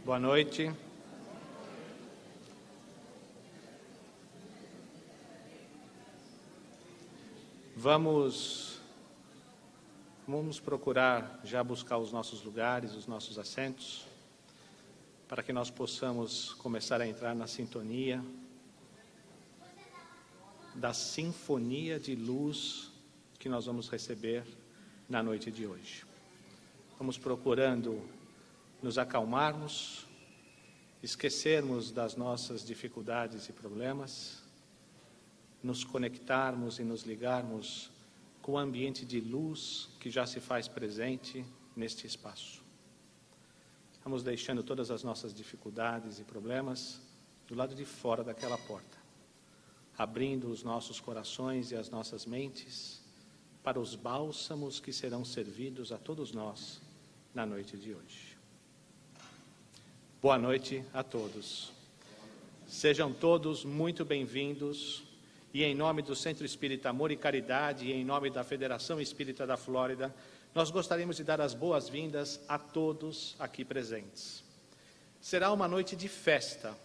Boa noite. Vamos procurar já buscar os nossos lugares, os nossos assentos, para que nós possamos começar a entrar na sintonia da sinfonia de luz que nós vamos receber na noite de hoje. Vamos procurando nos acalmarmos, esquecermos das nossas dificuldades e problemas, nos conectarmos e nos ligarmos com o ambiente de luz que já se faz presente neste espaço. Vamos deixando todas as nossas dificuldades e problemas do lado de fora daquela porta, abrindo os nossos corações e as nossas mentes para os bálsamos que serão servidos a todos nós na noite de hoje. Boa noite a todos. Sejam todos muito bem-vindos e em nome do Centro Espírita Amor e Caridade e em nome da Federação Espírita da Flórida, nós gostaríamos de dar as boas-vindas a todos aqui presentes. Será uma noite de festa,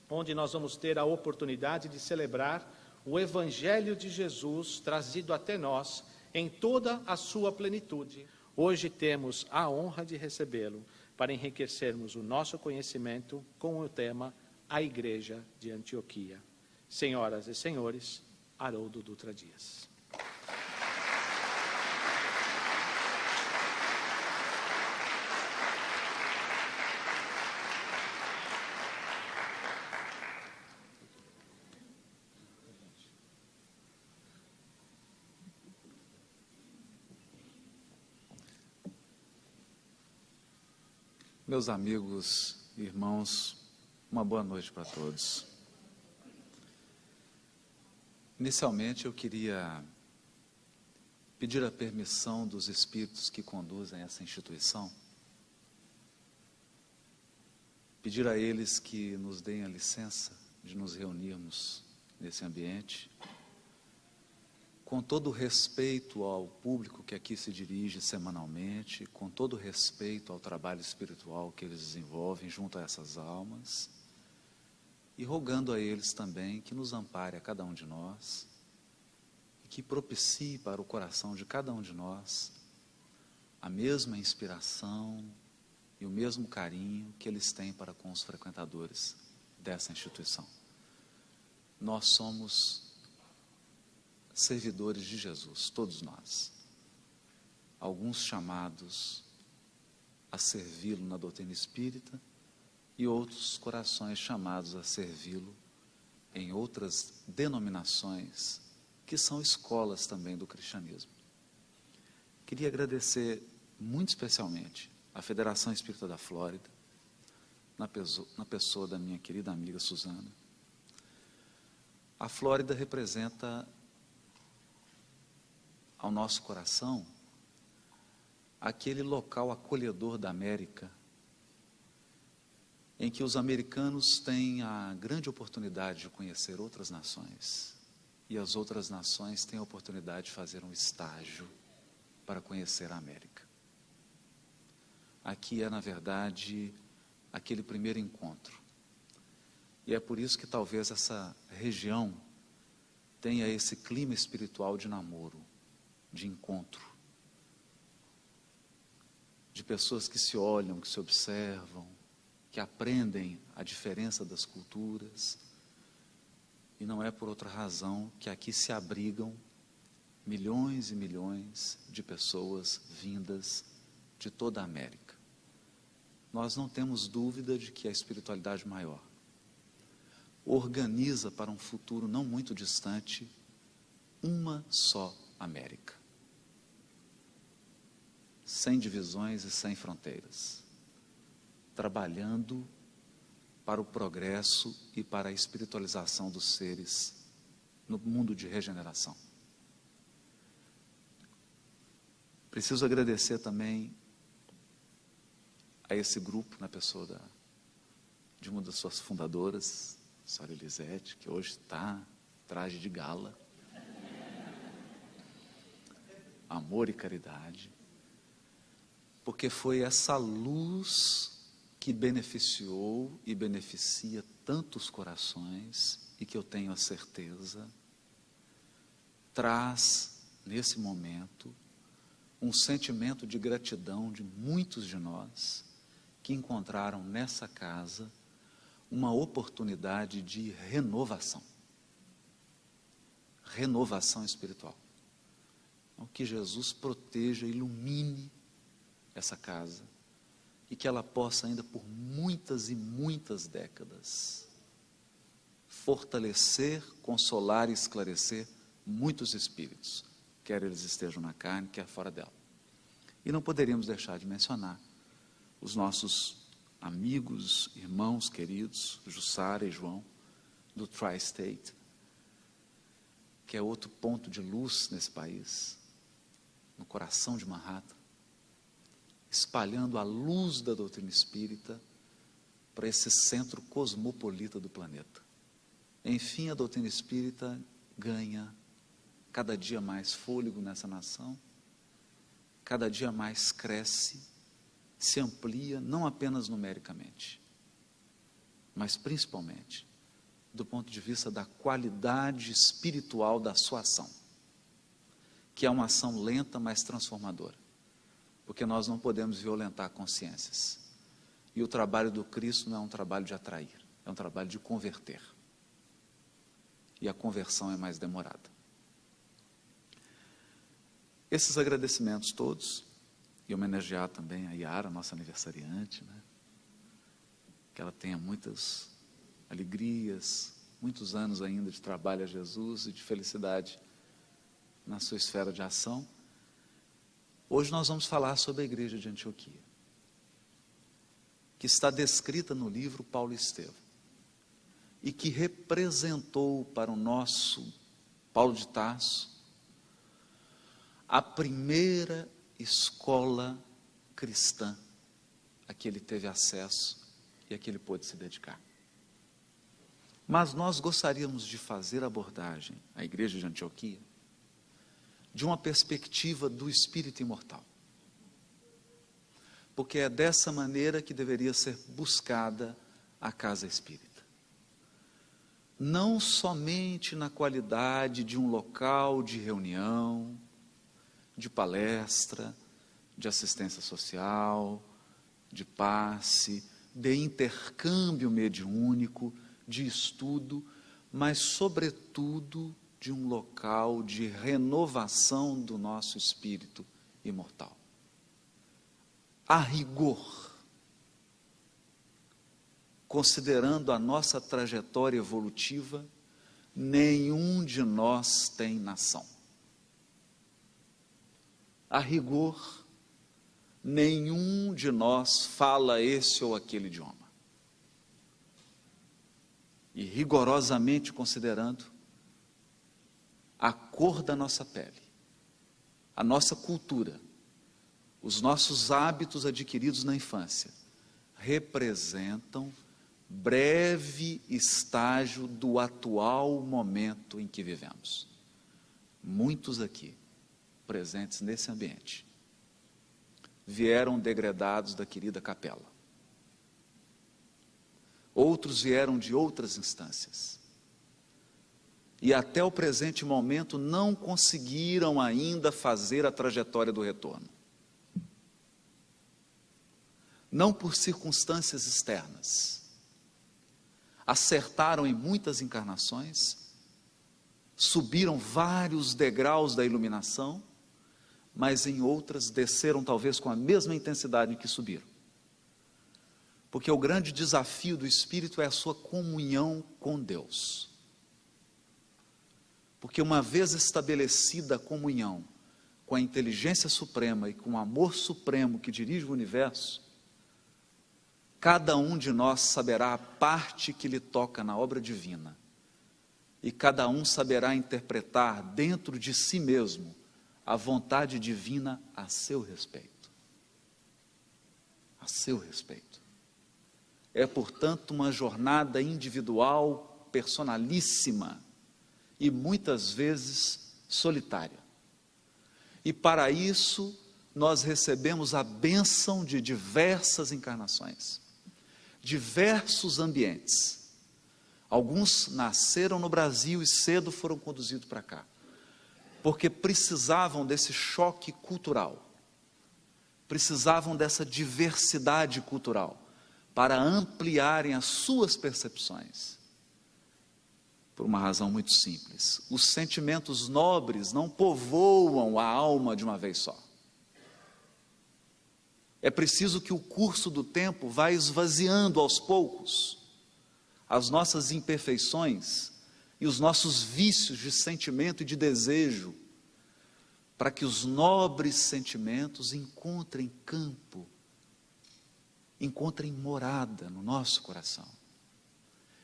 onde nós vamos ter a oportunidade de celebrar o Evangelho de Jesus trazido até nós em toda a sua plenitude. Hoje temos a honra de recebê-lo para enriquecermos o nosso conhecimento com o tema A Igreja de Antioquia. Senhoras e senhores, Haroldo Dutra Dias. Meus amigos e irmãos, uma boa noite para todos. Inicialmente eu queria pedir a permissão dos espíritos que conduzem essa instituição, pedir a eles que nos deem a licença de nos reunirmos nesse ambiente, com todo o respeito ao público que aqui se dirige semanalmente, com todo o respeito ao trabalho espiritual que eles desenvolvem junto a essas almas, e rogando a eles também que nos ampare a cada um de nós, e que propicie para o coração de cada um de nós a mesma inspiração e o mesmo carinho que eles têm para com os frequentadores dessa instituição. Nós somos servidores de Jesus, todos nós, alguns chamados a servi-lo na doutrina espírita e outros corações chamados a servi-lo em outras denominações que são escolas também do cristianismo. Queria agradecer muito especialmente à Federação Espírita da Flórida, na pessoa da minha querida amiga Suzana. A Flórida representa ao nosso coração aquele local acolhedor da América, em que os americanos têm a grande oportunidade de conhecer outras nações, e as outras nações têm a oportunidade de fazer um estágio para conhecer a América. Aqui é, na verdade, aquele primeiro encontro, e é por isso que talvez essa região tenha esse clima espiritual de namoro, de encontro, de pessoas que se olham, que se observam, que aprendem a diferença das culturas, e não é por outra razão que aqui se abrigam milhões e milhões de pessoas vindas de toda a América. Nós não temos dúvida de que a espiritualidade maior organiza para um futuro não muito distante uma só América, sem divisões e sem fronteiras, trabalhando para o progresso e para a espiritualização dos seres no mundo de regeneração. Preciso agradecer também a esse grupo, na pessoa de uma das suas fundadoras, a senhora Elisete, que hoje está traje de gala, amor e caridade, porque foi essa luz que beneficiou e beneficia tantos corações e que eu tenho a certeza traz, nesse momento, um sentimento de gratidão de muitos de nós que encontraram nessa casa uma oportunidade de renovação. Renovação espiritual. Então, que Jesus proteja, ilumine essa casa e que ela possa ainda por muitas e muitas décadas fortalecer, consolar e esclarecer muitos espíritos, quer eles estejam na carne, quer fora dela. E não poderíamos deixar de mencionar os nossos amigos, irmãos queridos, Jussara e João, do Tri-State, que é outro ponto de luz nesse país, no coração de Manhattan, espalhando a luz da doutrina espírita para esse centro cosmopolita do planeta. Enfim, a doutrina espírita ganha cada dia mais fôlego nessa nação, cada dia mais cresce, se amplia, não apenas numericamente, mas principalmente do ponto de vista da qualidade espiritual da sua ação, que é uma ação lenta, mas transformadora, porque nós não podemos violentar consciências, e o trabalho do Cristo não é um trabalho de atrair, é um trabalho de converter, e a conversão é mais demorada. Esses agradecimentos todos, e homenagear também a Yara, nossa aniversariante, né? Que ela tenha muitas alegrias, muitos anos ainda de trabalho a Jesus e de felicidade na sua esfera de ação. Hoje nós vamos falar sobre a igreja de Antioquia, que está descrita no livro Paulo e Estevão, e que representou para o nosso Paulo de Tarso a primeira escola cristã a que ele teve acesso e a que ele pôde se dedicar. Mas nós gostaríamos de fazer a abordagem à igreja de Antioquia de uma perspectiva do espírito imortal, porque é dessa maneira que deveria ser buscada a casa espírita, não somente na qualidade de um local de reunião, de palestra, de assistência social, de passe, de intercâmbio mediúnico, de estudo, mas sobretudo de um local de renovação do nosso espírito imortal. A rigor, considerando a nossa trajetória evolutiva, nenhum de nós tem nação. A rigor, nenhum de nós fala esse ou aquele idioma. E rigorosamente considerando a cor da nossa pele, a nossa cultura, os nossos hábitos adquiridos na infância, representam breve estágio do atual momento em que vivemos. Muitos aqui, presentes nesse ambiente, vieram degredados da querida capela. Outros vieram de outras instâncias. E até o presente momento não conseguiram ainda fazer a trajetória do retorno. Não por circunstâncias externas. Acertaram em muitas encarnações, subiram vários degraus da iluminação, mas em outras desceram talvez com a mesma intensidade em que subiram. Porque o grande desafio do espírito é a sua comunhão com Deus. Porque uma vez estabelecida a comunhão com a inteligência suprema e com o amor supremo que dirige o universo, cada um de nós saberá a parte que lhe toca na obra divina, e cada um saberá interpretar dentro de si mesmo a vontade divina a seu respeito. A seu respeito. É, portanto, uma jornada individual, personalíssima e muitas vezes solitária. E para isso nós recebemos a bênção de diversas encarnações. diversos ambientes. Alguns nasceram no Brasil e cedo foram conduzidos para cá, porque precisavam desse choque cultural, precisavam dessa diversidade cultural, para ampliarem as suas percepções. Por uma razão muito simples: os sentimentos nobres não povoam a alma de uma vez só. É preciso que o curso do tempo vá esvaziando aos poucos as nossas imperfeições e os nossos vícios de sentimento e de desejo, para que os nobres sentimentos encontrem campo, encontrem morada no nosso coração.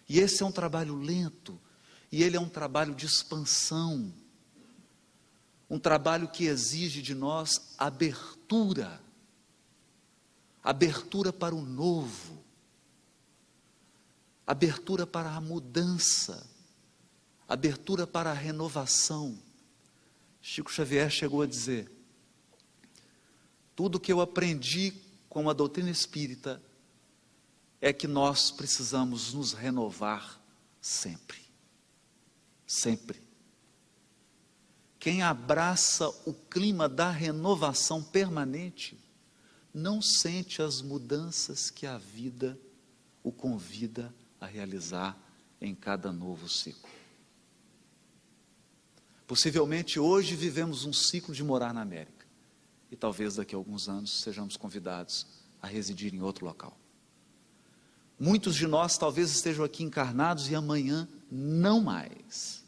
E esse é um trabalho lento, e ele é um trabalho de expansão, um trabalho que exige de nós abertura para o novo, abertura para a mudança, abertura para a renovação. Chico Xavier chegou a dizer: tudo que eu aprendi com a doutrina espírita é que nós precisamos nos renovar sempre, sempre. Quem abraça o clima da renovação permanente não sente as mudanças que a vida o convida a realizar em cada novo ciclo. Possivelmente hoje vivemos um ciclo de morar na América, e talvez daqui a alguns anos sejamos convidados a residir em outro local. Muitos de nós talvez estejam aqui encarnados e amanhã não mais,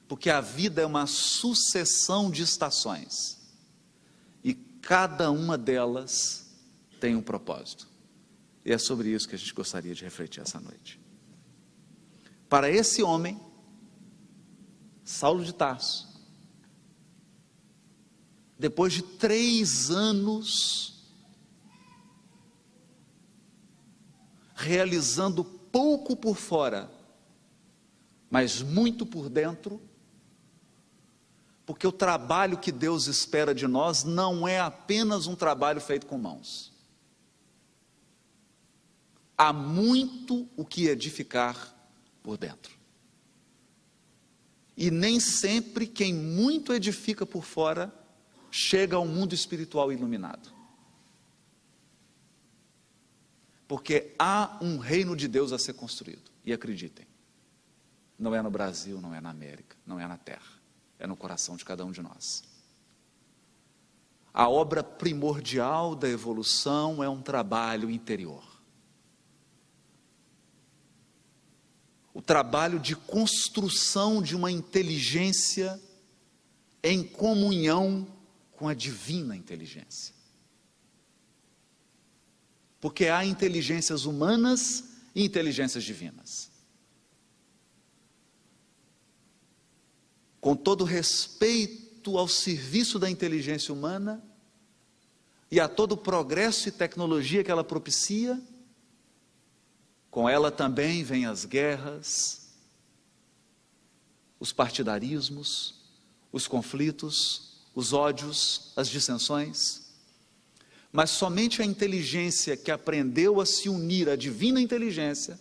porque a vida é uma sucessão de estações, e cada uma delas tem um propósito. E é sobre isso que a gente gostaria de refletir essa noite. Para esse homem, Saulo de Tarso, depois de 3 anos realizando pouco por fora, mas muito por dentro, porque o trabalho que Deus espera de nós não é apenas um trabalho feito com mãos. Há muito o que edificar por dentro. E nem sempre quem muito edifica por fora chega ao mundo espiritual iluminado. Porque há um reino de Deus a ser construído. E acreditem, não é no Brasil, não é na América, não é na Terra. É no coração de cada um de nós. A obra primordial da evolução é um trabalho interior. O trabalho de construção de uma inteligência em comunhão com a divina inteligência. Porque há inteligências humanas e inteligências divinas. Com todo respeito ao serviço da inteligência humana e a todo o progresso e tecnologia que ela propicia, com ela também vêm as guerras, os partidarismos, os conflitos, os ódios, as dissensões. Mas somente a inteligência que aprendeu a se unir à divina inteligência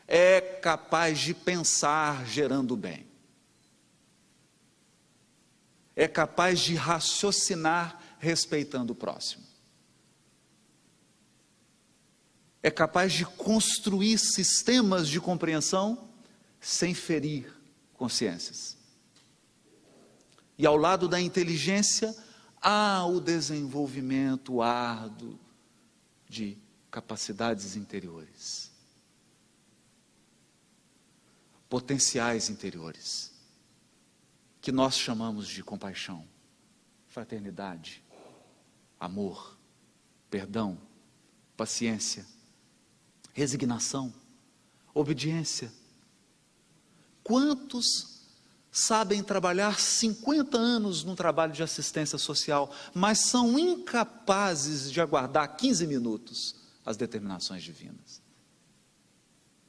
é capaz de pensar gerando o bem. É capaz de raciocinar respeitando o próximo. É capaz de construir sistemas de compreensão sem ferir consciências. E ao lado da inteligência, há o desenvolvimento árduo de capacidades interiores, potenciais interiores, que nós chamamos de compaixão, fraternidade, amor, perdão, paciência, resignação, obediência. Quantos sabem trabalhar 50 anos num trabalho de assistência social, mas são incapazes de aguardar 15 minutos as determinações divinas?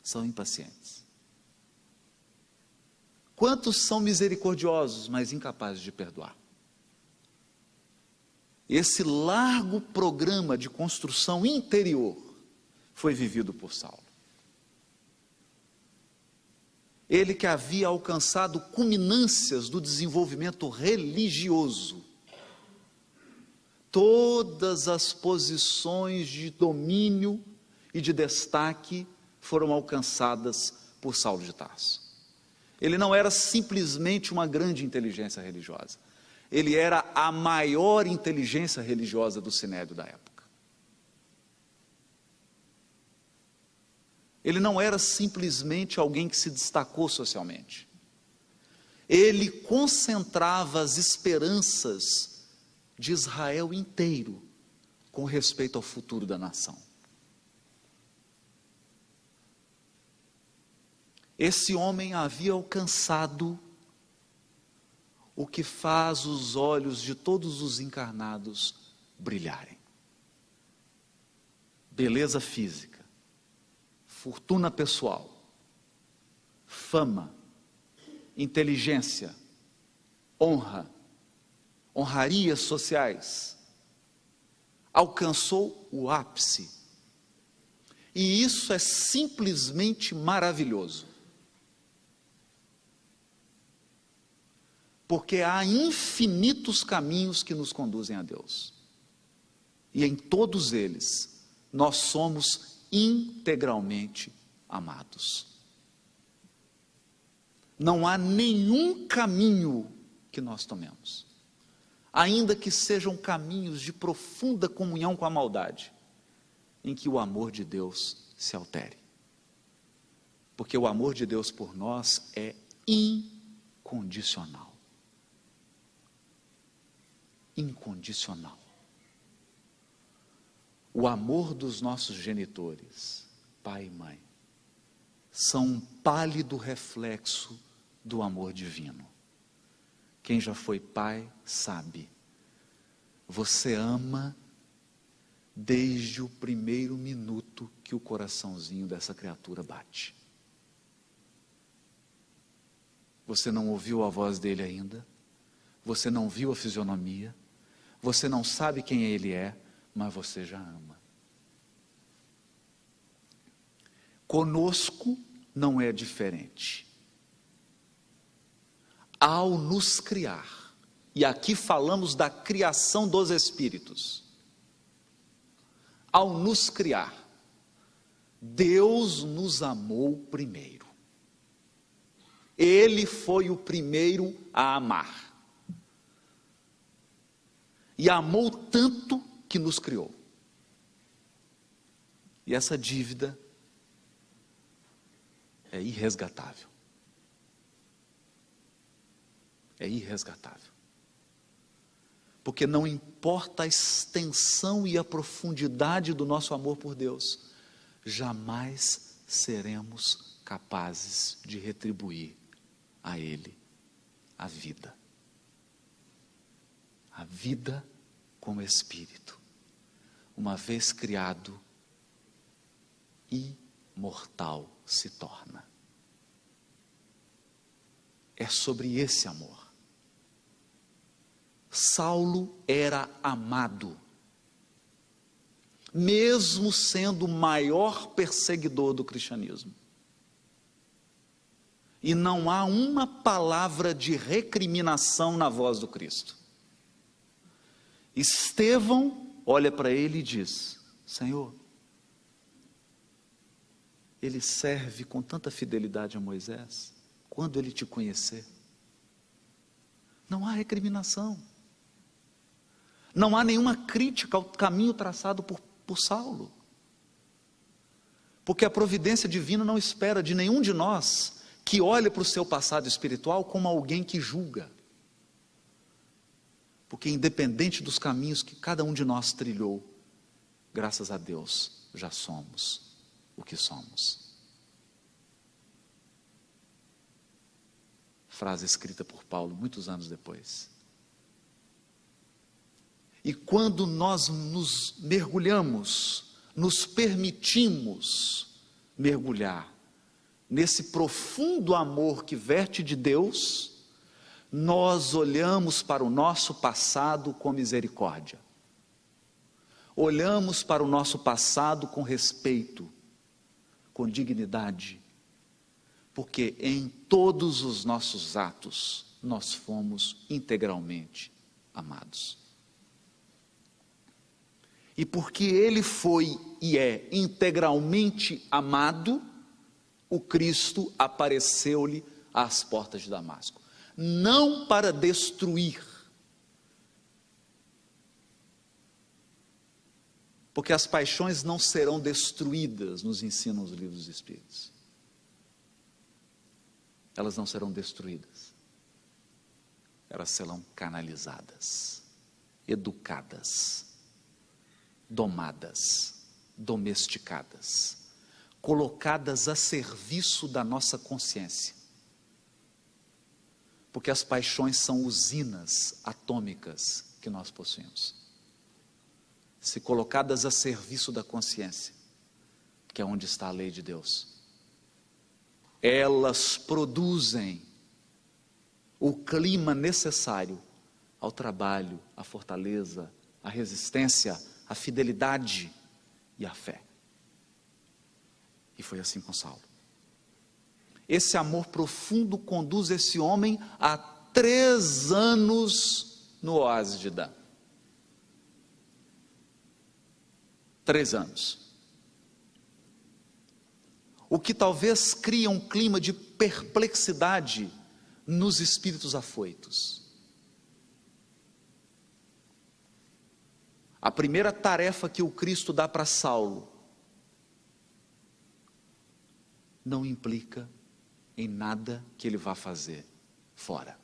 São impacientes. Quantos são misericordiosos, mas incapazes de perdoar? Esse largo programa de construção interior foi vivido por Saulo. Ele que havia alcançado culminâncias do desenvolvimento religioso, todas as posições de domínio e de destaque foram alcançadas por Saulo de Tarso. Ele não era simplesmente uma grande inteligência religiosa, ele era a maior inteligência religiosa do Sinédrio da época. Ele não era simplesmente alguém que se destacou socialmente. Ele concentrava as esperanças de Israel inteiro com respeito ao futuro da nação. Esse homem havia alcançado o que faz os olhos de todos os encarnados brilharem: beleza física, fortuna pessoal, fama, inteligência, honra, honrarias sociais. Alcançou o ápice. E isso é simplesmente maravilhoso. Porque há infinitos caminhos que nos conduzem a Deus. E em todos eles, nós somos integralmente amados. Não há nenhum caminho que nós tomemos, ainda que sejam caminhos de profunda comunhão com a maldade, em que o amor de Deus se altere. Porque o amor de Deus por nós é incondicional. Incondicional. O amor dos nossos genitores, pai e mãe, são um pálido reflexo do amor divino. Quem já foi pai sabe, você ama desde o primeiro minuto que o coraçãozinho dessa criatura bate. Você não ouviu a voz dele ainda, você não viu a fisionomia, você não sabe quem ele é, mas você já ama. Conosco não é diferente. Ao nos criar, e aqui falamos da criação dos espíritos, ao nos criar, Deus nos amou primeiro. Ele foi o primeiro a amar. E amou tanto que nos criou. E essa dívida é irresgatável. É irresgatável. Porque não importa a extensão e a profundidade do nosso amor por Deus, jamais seremos capazes de retribuir a Ele a vida. A vida como espírito, uma vez criado, imortal se torna. É sobre esse amor. Saulo era amado, mesmo sendo o maior perseguidor do cristianismo. E não há uma palavra de recriminação na voz do Cristo. Estevão olha para ele e diz: Senhor, ele serve com tanta fidelidade a Moisés, quando ele te conhecer. Não há recriminação. Não há nenhuma crítica ao caminho traçado por Saulo. Porque a providência divina não espera de nenhum de nós que olhe para o seu passado espiritual como alguém que julga. Porque independente dos caminhos que cada um de nós trilhou, graças a Deus, já somos o que somos. Frase escrita por Paulo muitos anos depois. E quando nós nos mergulhamos, nos permitimos mergulhar nesse profundo amor que verte de Deus, nós olhamos para o nosso passado com misericórdia. olhamos para o nosso passado com respeito, com dignidade, porque em todos os nossos atos nós fomos integralmente amados. E porque ele foi e é integralmente amado, o Cristo apareceu-lhe às portas de Damasco, não para destruir, porque as paixões não serão destruídas, nos ensinam os livros dos Espíritos. Elas não serão destruídas, elas serão canalizadas, educadas, domadas, domesticadas, colocadas a serviço da nossa consciência. Porque as paixões são usinas atômicas que nós possuímos. Se colocadas a serviço da consciência, que é onde está a lei de Deus, elas produzem o clima necessário ao trabalho, à fortaleza, à resistência, à fidelidade e à fé. E foi assim com Saulo. Esse amor profundo conduz esse homem a 3 anos no oásis de Dan. 3 anos. O que talvez cria um clima de perplexidade nos espíritos afoitos. A primeira tarefa que o Cristo dá para Saulo não implica em nada que ele vá fazer fora.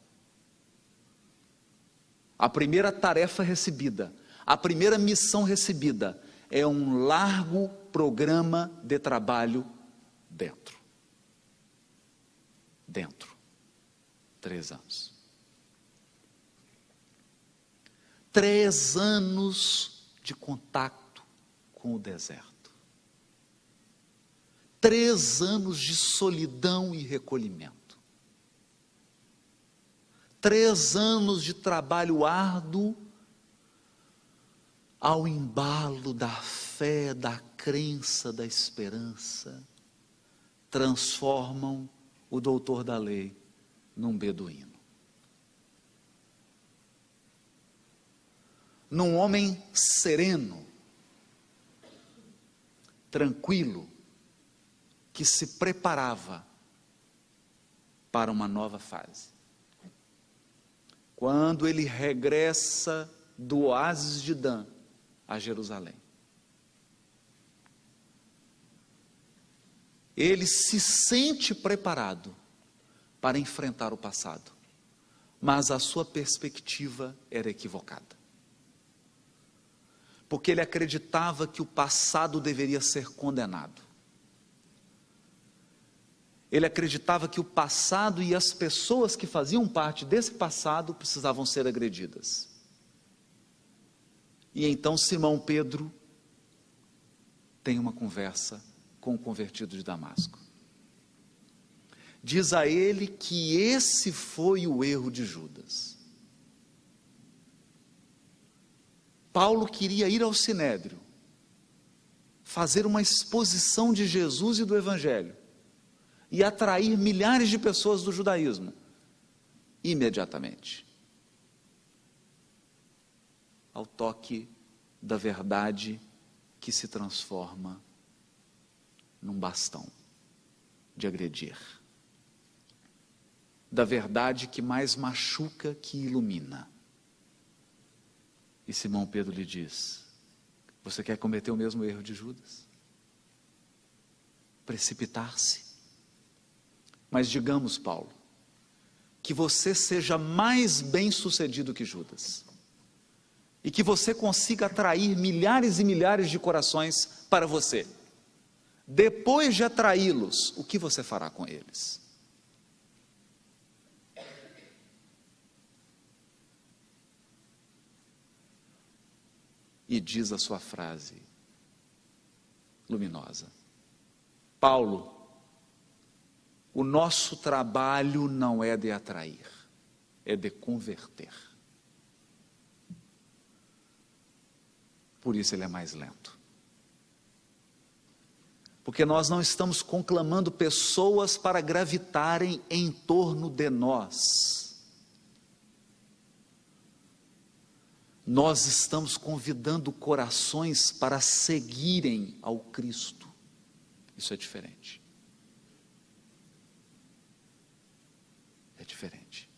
A primeira tarefa recebida, a primeira missão recebida é um largo programa de trabalho dentro. 3 anos. 3 anos de contato com o deserto. 3 anos de solidão e recolhimento. 3 anos de trabalho árduo ao embalo da fé, da crença, da esperança, transformam o doutor da lei num beduíno. Num homem sereno, tranquilo, que se preparava para uma nova fase. Quando ele regressa do oásis de Dan a Jerusalém, ele se sente preparado para enfrentar o passado, mas a sua perspectiva era equivocada. Porque ele acreditava que o passado deveria ser condenado. Ele acreditava que o passado e as pessoas que faziam parte desse passado precisavam ser agredidas. E então Simão Pedro tem uma conversa com o convertido de Damasco. Diz a ele que esse foi o erro de Judas. Paulo queria ir ao Sinédrio, fazer uma exposição de Jesus e do Evangelho, e atrair milhares de pessoas do judaísmo, imediatamente, ao toque da verdade que se transforma num bastão de agredir, da verdade que mais machuca que ilumina. E Simão Pedro lhe diz: você quer cometer o mesmo erro de Judas? Precipitar-se? Mas digamos, Paulo, que você seja mais bem-sucedido que Judas, e que você consiga atrair milhares e milhares de corações para você. Depois de atraí-los, o que você fará com eles? E diz a sua frase luminosa: Paulo, o nosso trabalho não é de atrair, é de converter. por isso ele é mais lento. Porque nós não estamos conclamando pessoas para gravitarem em torno de nós. Nós estamos convidando corações para seguirem ao Cristo. Isso é diferente. É diferente.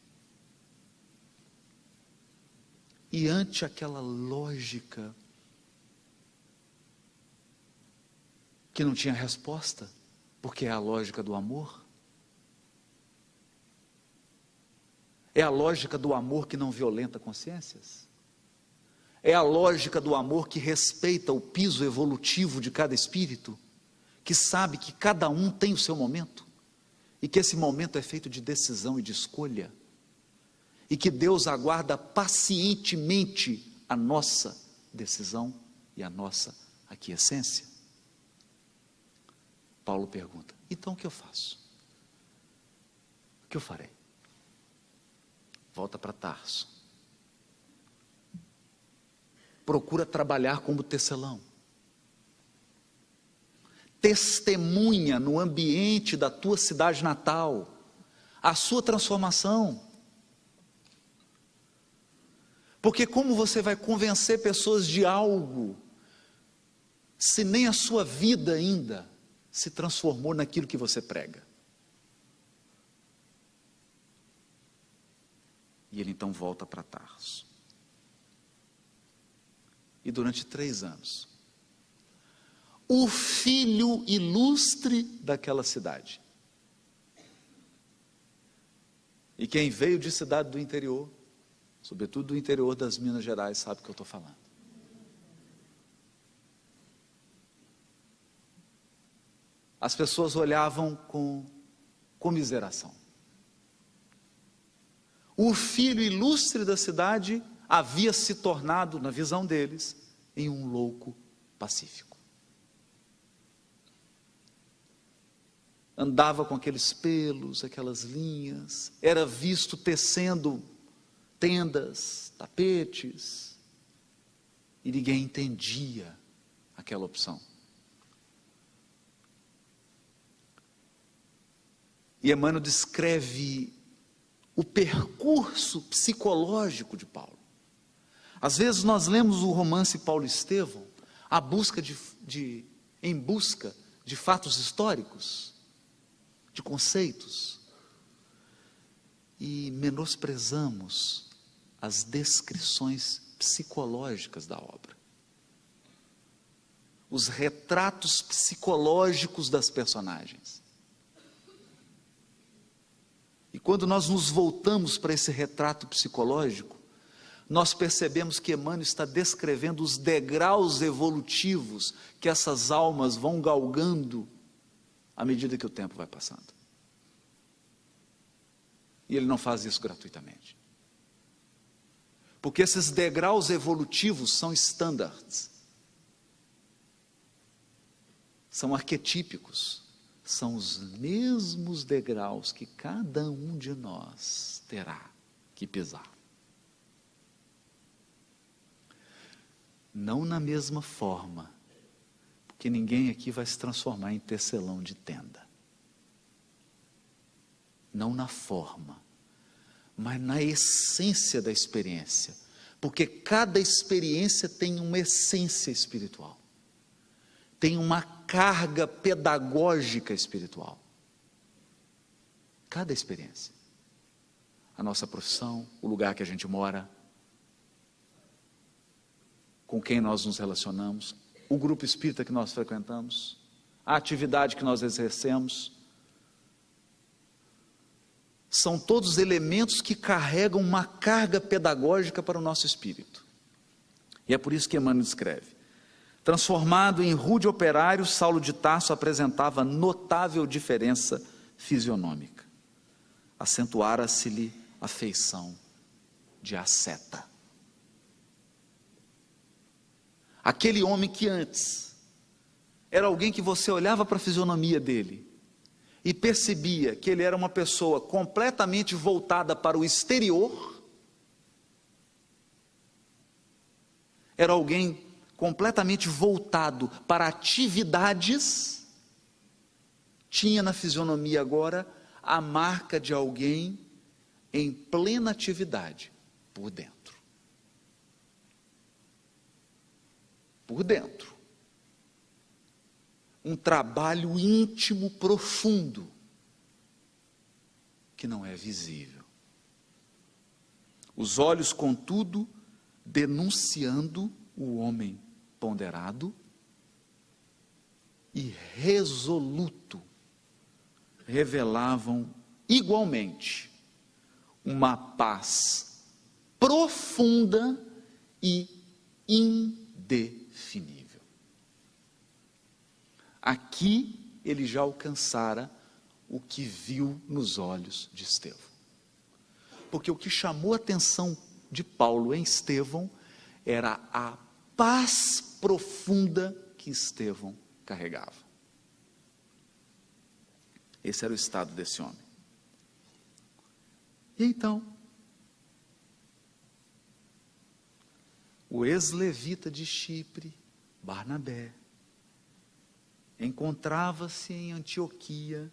E ante aquela lógica que não tinha resposta, porque é a lógica do amor. É a lógica do amor que não violenta consciências. É a lógica do amor que respeita o piso evolutivo de cada espírito, que sabe que cada um tem o seu momento, e que esse momento é feito de decisão e de escolha, e que Deus aguarda pacientemente a nossa decisão e a nossa aquiescência. Paulo pergunta: então o que eu faço? O que eu farei? Volta para Tarso. Procura trabalhar como tecelão. Testemunha no ambiente da tua cidade natal a sua transformação. Porque como você vai convencer pessoas de algo, se nem a sua vida ainda se transformou naquilo que você prega? E ele então volta para Tarso. E durante 3 anos, o filho ilustre daquela cidade, e quem veio de cidade do interior, sobretudo do interior das Minas Gerais, sabe o que eu estou falando. As pessoas olhavam com comiseração. O filho ilustre da cidade havia se tornado, na visão deles, em um louco pacífico. Andava com aqueles pelos, aquelas linhas, era visto tecendo tendas, tapetes, e ninguém entendia aquela opção. E Emmanuel descreve o percurso psicológico de Paulo. Às vezes nós lemos o romance Paulo e Estevão, em busca de fatos históricos, de conceitos, e menosprezamos as descrições psicológicas da obra, os retratos psicológicos das personagens. E quando nós nos voltamos para esse retrato psicológico, nós percebemos que Emmanuel está descrevendo os degraus evolutivos que essas almas vão galgando à medida que o tempo vai passando. E ele não faz isso gratuitamente. Porque esses degraus evolutivos são standards, são arquetípicos, são os mesmos degraus que cada um de nós terá que pisar. Não na mesma forma, porque ninguém aqui vai se transformar em tecelão de tenda. Não na forma, mas na essência da experiência, porque cada experiência tem uma essência espiritual, tem uma carga pedagógica espiritual. Cada experiência, a nossa profissão, o lugar que a gente mora, com quem nós nos relacionamos, o grupo espírita que nós frequentamos, a atividade que nós exercemos, são todos elementos que carregam uma carga pedagógica para o nosso espírito. E é por isso que Emmanuel escreve: transformado em rude operário, Saulo de Tarso apresentava notável diferença fisionômica. Acentuara-se-lhe a feição de asceta. Aquele homem que antes era alguém que você olhava para a fisionomia dele e percebia que ele era uma pessoa completamente voltada para o exterior, era alguém completamente voltado para atividades, tinha na fisionomia agora a marca de alguém em plena atividade, por dentro. Por dentro. Um trabalho íntimo, profundo, que não é visível. Os olhos, contudo, denunciando o homem ponderado e resoluto, revelavam igualmente uma paz profunda e indefinível. Aqui ele já alcançara o que viu nos olhos de Estevão. Porque o que chamou a atenção de Paulo em Estevão era a paz profunda que Estevão carregava. Esse era o estado desse homem. E então, o ex-levita de Chipre, Barnabé, encontrava-se em Antioquia,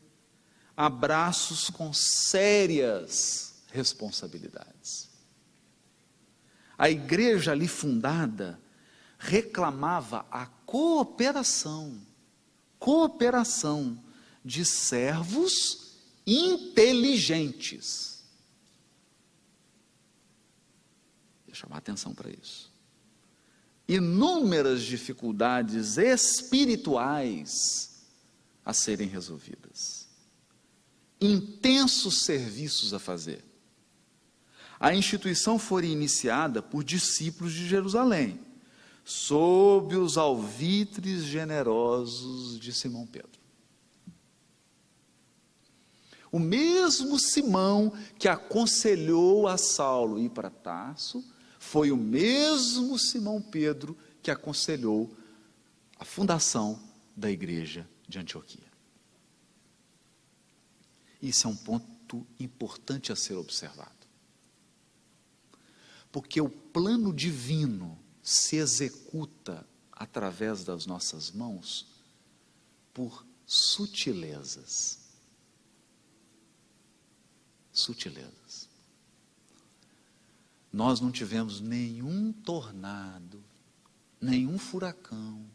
a braços com sérias responsabilidades. A igreja ali fundada reclamava a cooperação de servos inteligentes. Vou chamar a atenção para isso. Inúmeras dificuldades espirituais a serem resolvidas. Intensos serviços a fazer. A instituição foi iniciada por discípulos de Jerusalém, sob os alvitres generosos de Simão Pedro. O mesmo Simão que aconselhou a Saulo ir para Tarso, foi o mesmo Simão Pedro que aconselhou a fundação da igreja de Antioquia. Isso é um ponto importante a ser observado. Porque o plano divino se executa através das nossas mãos por sutilezas. Sutilezas. Nós não tivemos nenhum tornado, nenhum furacão,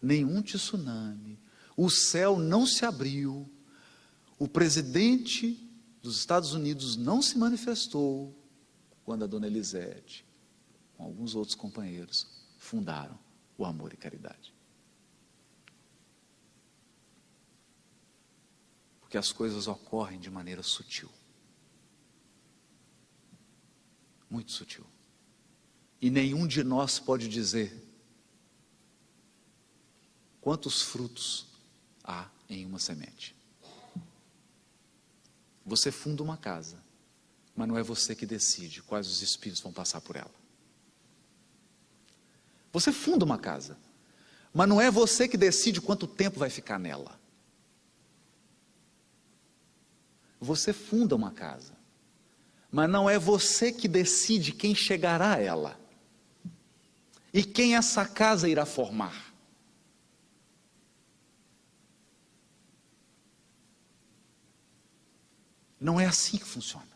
nenhum tsunami, o céu não se abriu, o presidente dos Estados Unidos não se manifestou quando a dona Elisete, com alguns outros companheiros, fundaram o Amor e Caridade. Porque as coisas ocorrem de maneira sutil. Muito sutil. E nenhum de nós pode dizer quantos frutos há em uma semente. Você funda uma casa, mas não é você que decide quais os espíritos vão passar por ela. Você funda uma casa, mas não é você que decide quanto tempo vai ficar nela. Você funda uma casa, mas não é você que decide quem chegará a ela e quem essa casa irá formar. Não é assim que funciona.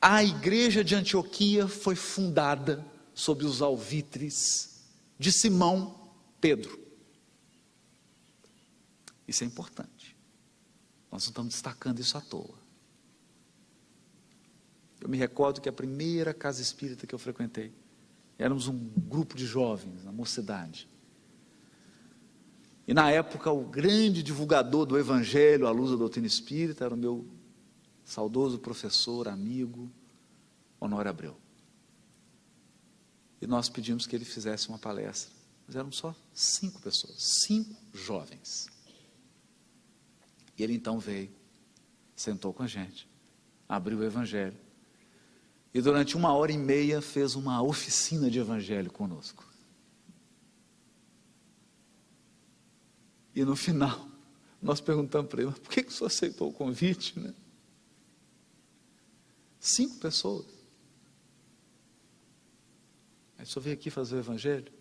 A igreja de Antioquia foi fundada sob os alvitres de Simão Pedro. Isso é importante. Nós não estamos destacando isso à toa. Eu me recordo que a primeira casa espírita que eu frequentei, éramos um grupo de jovens, na mocidade. E na época o grande divulgador do Evangelho à luz da doutrina espírita era o meu saudoso professor, amigo, Honório Abreu. E nós pedimos que ele fizesse uma palestra. Mas eram só 5 pessoas, 5 jovens. E ele então veio, sentou com a gente, abriu o Evangelho. E durante 1h30 fez uma oficina de Evangelho conosco. E no final, nós perguntamos para ele, por que o senhor aceitou o convite, né? 5 pessoas. Aí só veio aqui fazer o evangelho.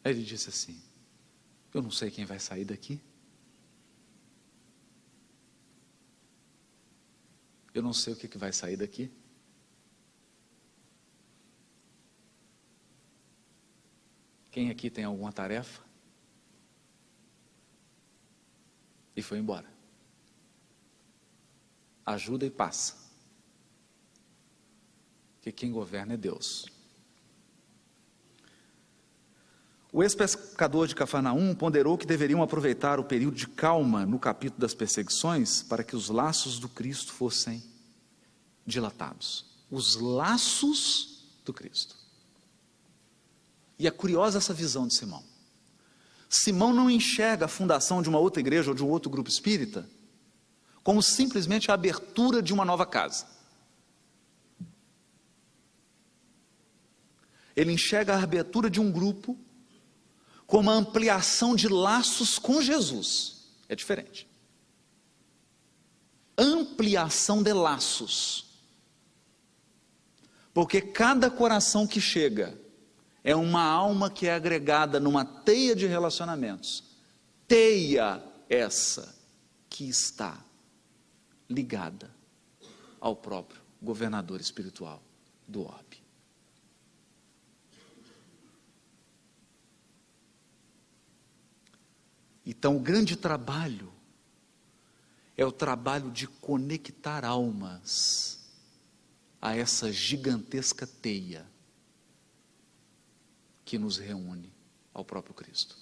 Aí ele disse assim: eu não sei quem vai sair daqui. Eu não sei o que vai sair daqui. Quem aqui tem alguma tarefa? E foi embora. Ajuda e passa. Porque quem governa é Deus. O ex-pescador de Cafarnaum ponderou que deveriam aproveitar o período de calma no capítulo das perseguições para que os laços do Cristo fossem dilatados. Os laços do Cristo. E é curiosa essa visão de Simão. Simão não enxerga a fundação de uma outra igreja ou de um outro grupo espírita como simplesmente a abertura de uma nova casa. Ele enxerga a abertura de um grupo como a ampliação de laços com Jesus. É diferente. Ampliação de laços. Porque cada coração que chega é uma alma que é agregada numa teia de relacionamentos. Teia essa que está ligada ao próprio governador espiritual do orbe. Então, o grande trabalho é o trabalho de conectar almas a essa gigantesca teia que nos reúne ao próprio Cristo,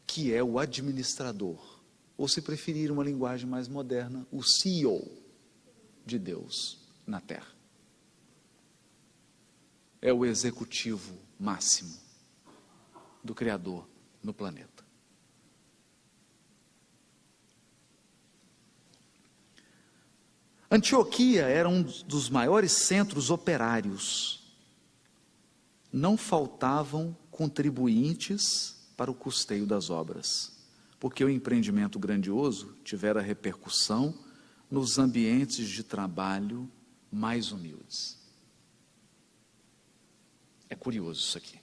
que é o administrador, ou se preferir uma linguagem mais moderna, o CEO de Deus na terra. É o executivo máximo do Criador no planeta. Antioquia era um dos maiores centros operários. Não faltavam contribuintes para o custeio das obras, porque o empreendimento grandioso tivera repercussão nos ambientes de trabalho mais humildes. É curioso isso aqui.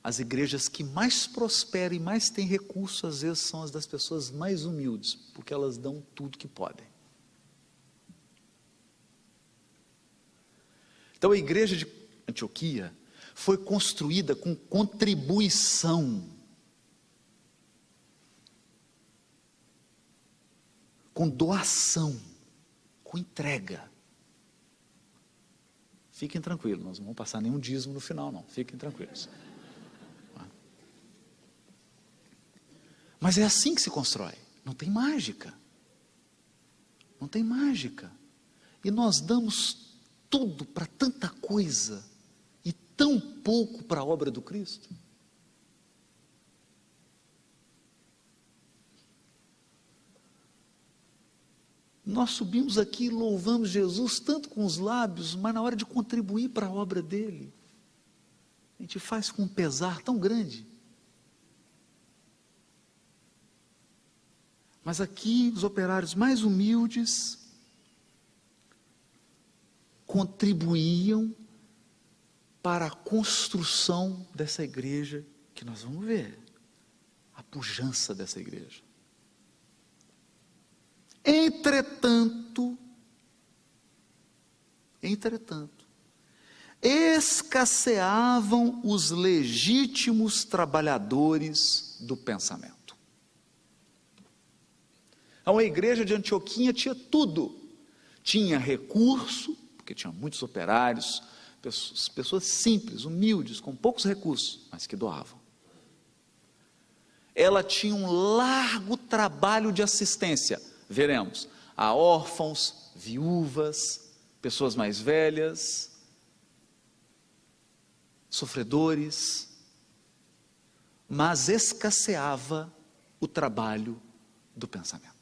As igrejas que mais prosperam e mais têm recursos, às vezes, são as das pessoas mais humildes, porque elas dão tudo que podem. Então, a igreja de Antioquia foi construída com contribuição, com doação, com entrega. Fiquem tranquilos, nós não vamos passar nenhum dízimo no final, não. Fiquem tranquilos. Mas é assim que se constrói. Não tem mágica. Não tem mágica. E nós damos tudo para tanta coisa e tão pouco para a obra do Cristo. Nós subimos aqui e louvamos Jesus tanto com os lábios, mas na hora de contribuir para a obra dele, a gente faz com um pesar tão grande. Mas aqui os operários mais humildes contribuíam para a construção dessa igreja que nós vamos ver, a pujança dessa igreja. Entretanto, escasseavam os legítimos trabalhadores do pensamento. Então, a igreja de Antioquia tinha tudo. Tinha recurso, porque tinha muitos operários, pessoas simples, humildes, com poucos recursos, mas que doavam. Ela tinha um largo trabalho de assistência, veremos, a órfãos, viúvas, pessoas mais velhas, sofredores, mas escasseava o trabalho do pensamento.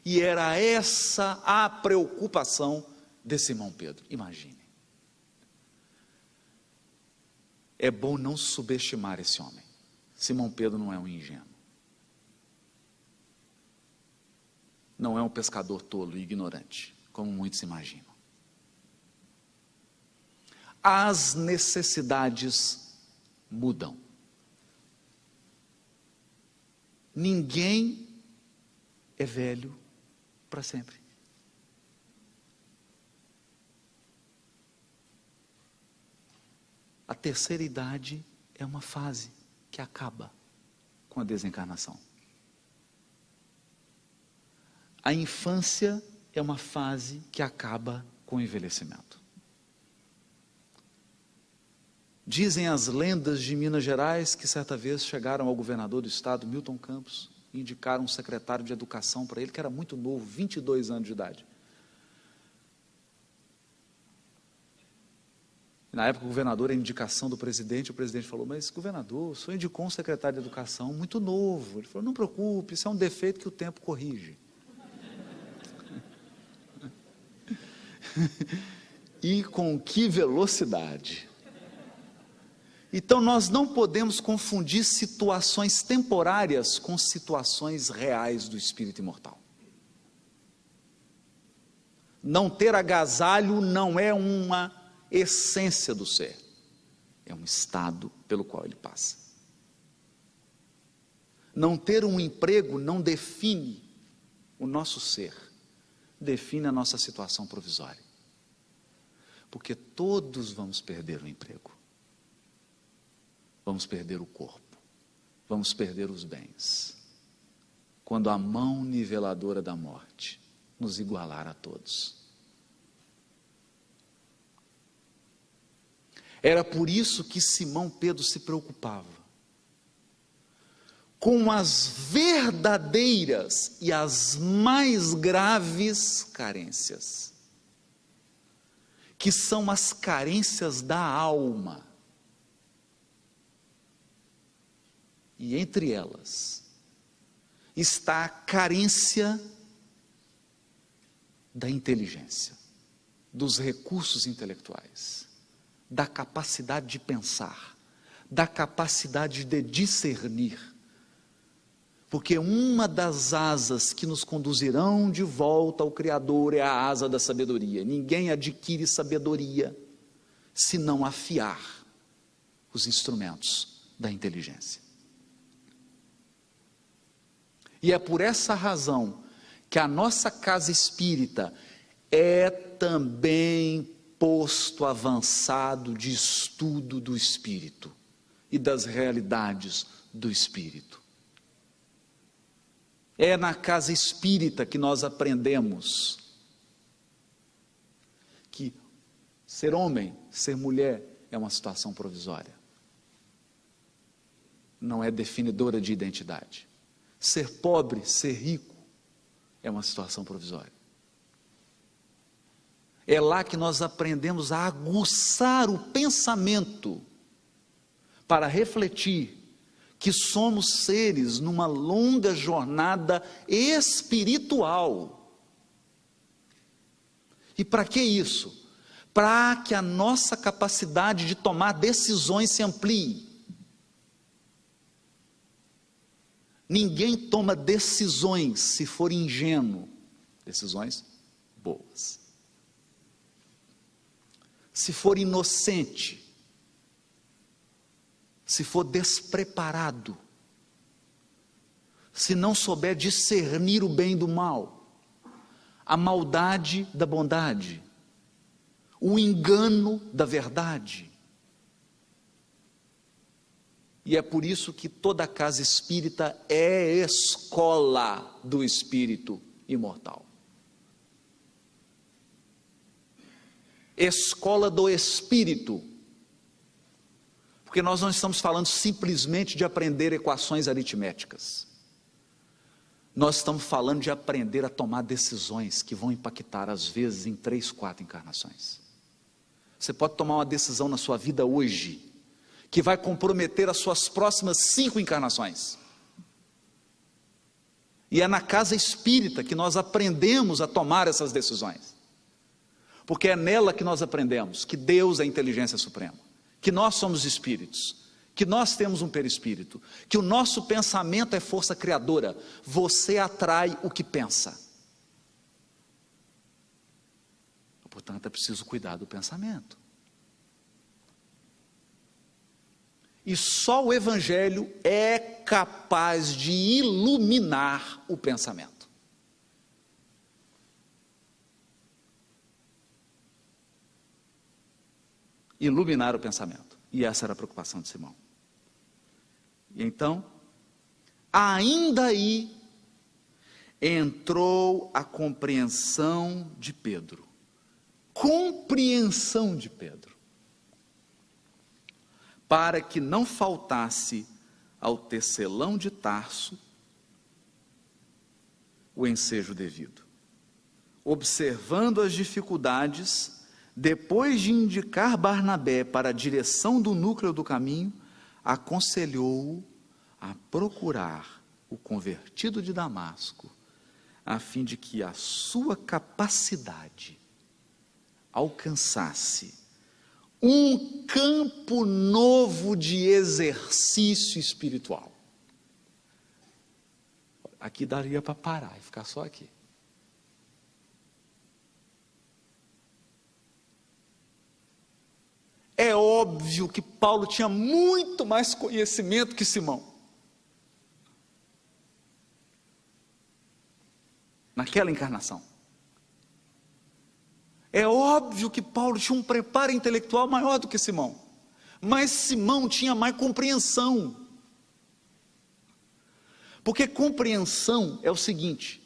E era essa a preocupação de Simão Pedro. Imagine. É bom não subestimar esse homem. Simão Pedro não é um ingênuo. não é um pescador tolo e ignorante, como muitos imaginam. As necessidades mudam. Ninguém é velho para sempre. A terceira idade é uma fase que acaba com a desencarnação. A infância é uma fase que acaba com o envelhecimento. Dizem as lendas de Minas Gerais que certa vez chegaram ao governador do estado, Milton Campos, e indicaram um secretário de educação para ele, que era muito novo, 22 anos de idade. Na época, o governador, a indicação do presidente, o presidente falou: mas governador, o senhor indicou um secretário de educação muito novo. Ele falou: não preocupe, isso é um defeito que o tempo corrige. E com que velocidade! Então nós não podemos confundir situações temporárias com situações reais do espírito imortal. Não ter agasalho não é uma essência do ser, é um estado pelo qual ele passa. Não ter um emprego não define o nosso ser, define a nossa situação provisória, porque todos vamos perder o emprego, vamos perder o corpo, vamos perder os bens, quando a mão niveladora da morte nos igualar a todos. Era por isso que Simão Pedro se preocupava com as verdadeiras e as mais graves carências, que são as carências da alma. E entre elas está a carência da inteligência, dos recursos intelectuais, da capacidade de pensar, da capacidade de discernir. Porque uma das asas que nos conduzirão de volta ao Criador é a asa da sabedoria. Ninguém adquire sabedoria se não afiar os instrumentos da inteligência. E é por essa razão que a nossa casa espírita é também posto avançado de estudo do espírito e das realidades do espírito. É na casa espírita que nós aprendemos que ser homem, ser mulher é uma situação provisória, não é definidora de identidade. Ser pobre, ser rico é uma situação provisória. É lá que nós aprendemos a aguçar o pensamento para refletir que somos seres numa longa jornada espiritual. E para que isso? Para que a nossa capacidade de tomar decisões se amplie. Ninguém toma decisões se for ingênuo, decisões boas. Se for inocente, se for despreparado, se não souber discernir o bem do mal, a maldade da bondade, o engano da verdade. E é por isso que toda casa espírita é escola do espírito imortal. Escola do espírito, porque nós não estamos falando simplesmente de aprender equações aritméticas, nós estamos falando de aprender a tomar decisões que vão impactar às vezes em 3, 4 encarnações. Você pode tomar uma decisão na sua vida hoje, que vai comprometer as suas próximas 5 encarnações, e é na casa espírita que nós aprendemos a tomar essas decisões. Porque é nela que nós aprendemos que Deus é a inteligência suprema, que nós somos espíritos, que nós temos um perispírito, que o nosso pensamento é força criadora. Você atrai o que pensa. Portanto, é preciso cuidar do pensamento. E só o Evangelho é capaz de iluminar o pensamento. Iluminar o pensamento. E essa era a preocupação de Simão. E então, ainda aí, entrou a compreensão de Pedro. Compreensão de Pedro. Para que não faltasse ao tecelão de Tarso o ensejo devido. Observando as dificuldades, depois de indicar Barnabé para a direção do núcleo do caminho, aconselhou-o a procurar o convertido de Damasco, a fim de que a sua capacidade alcançasse um campo novo de exercício espiritual. Aqui daria para parar e ficar só aqui. É óbvio que Paulo tinha muito mais conhecimento que Simão. Naquela encarnação. É óbvio que Paulo tinha um preparo intelectual maior do que Simão. Mas Simão tinha mais compreensão. Porque compreensão é o seguinte: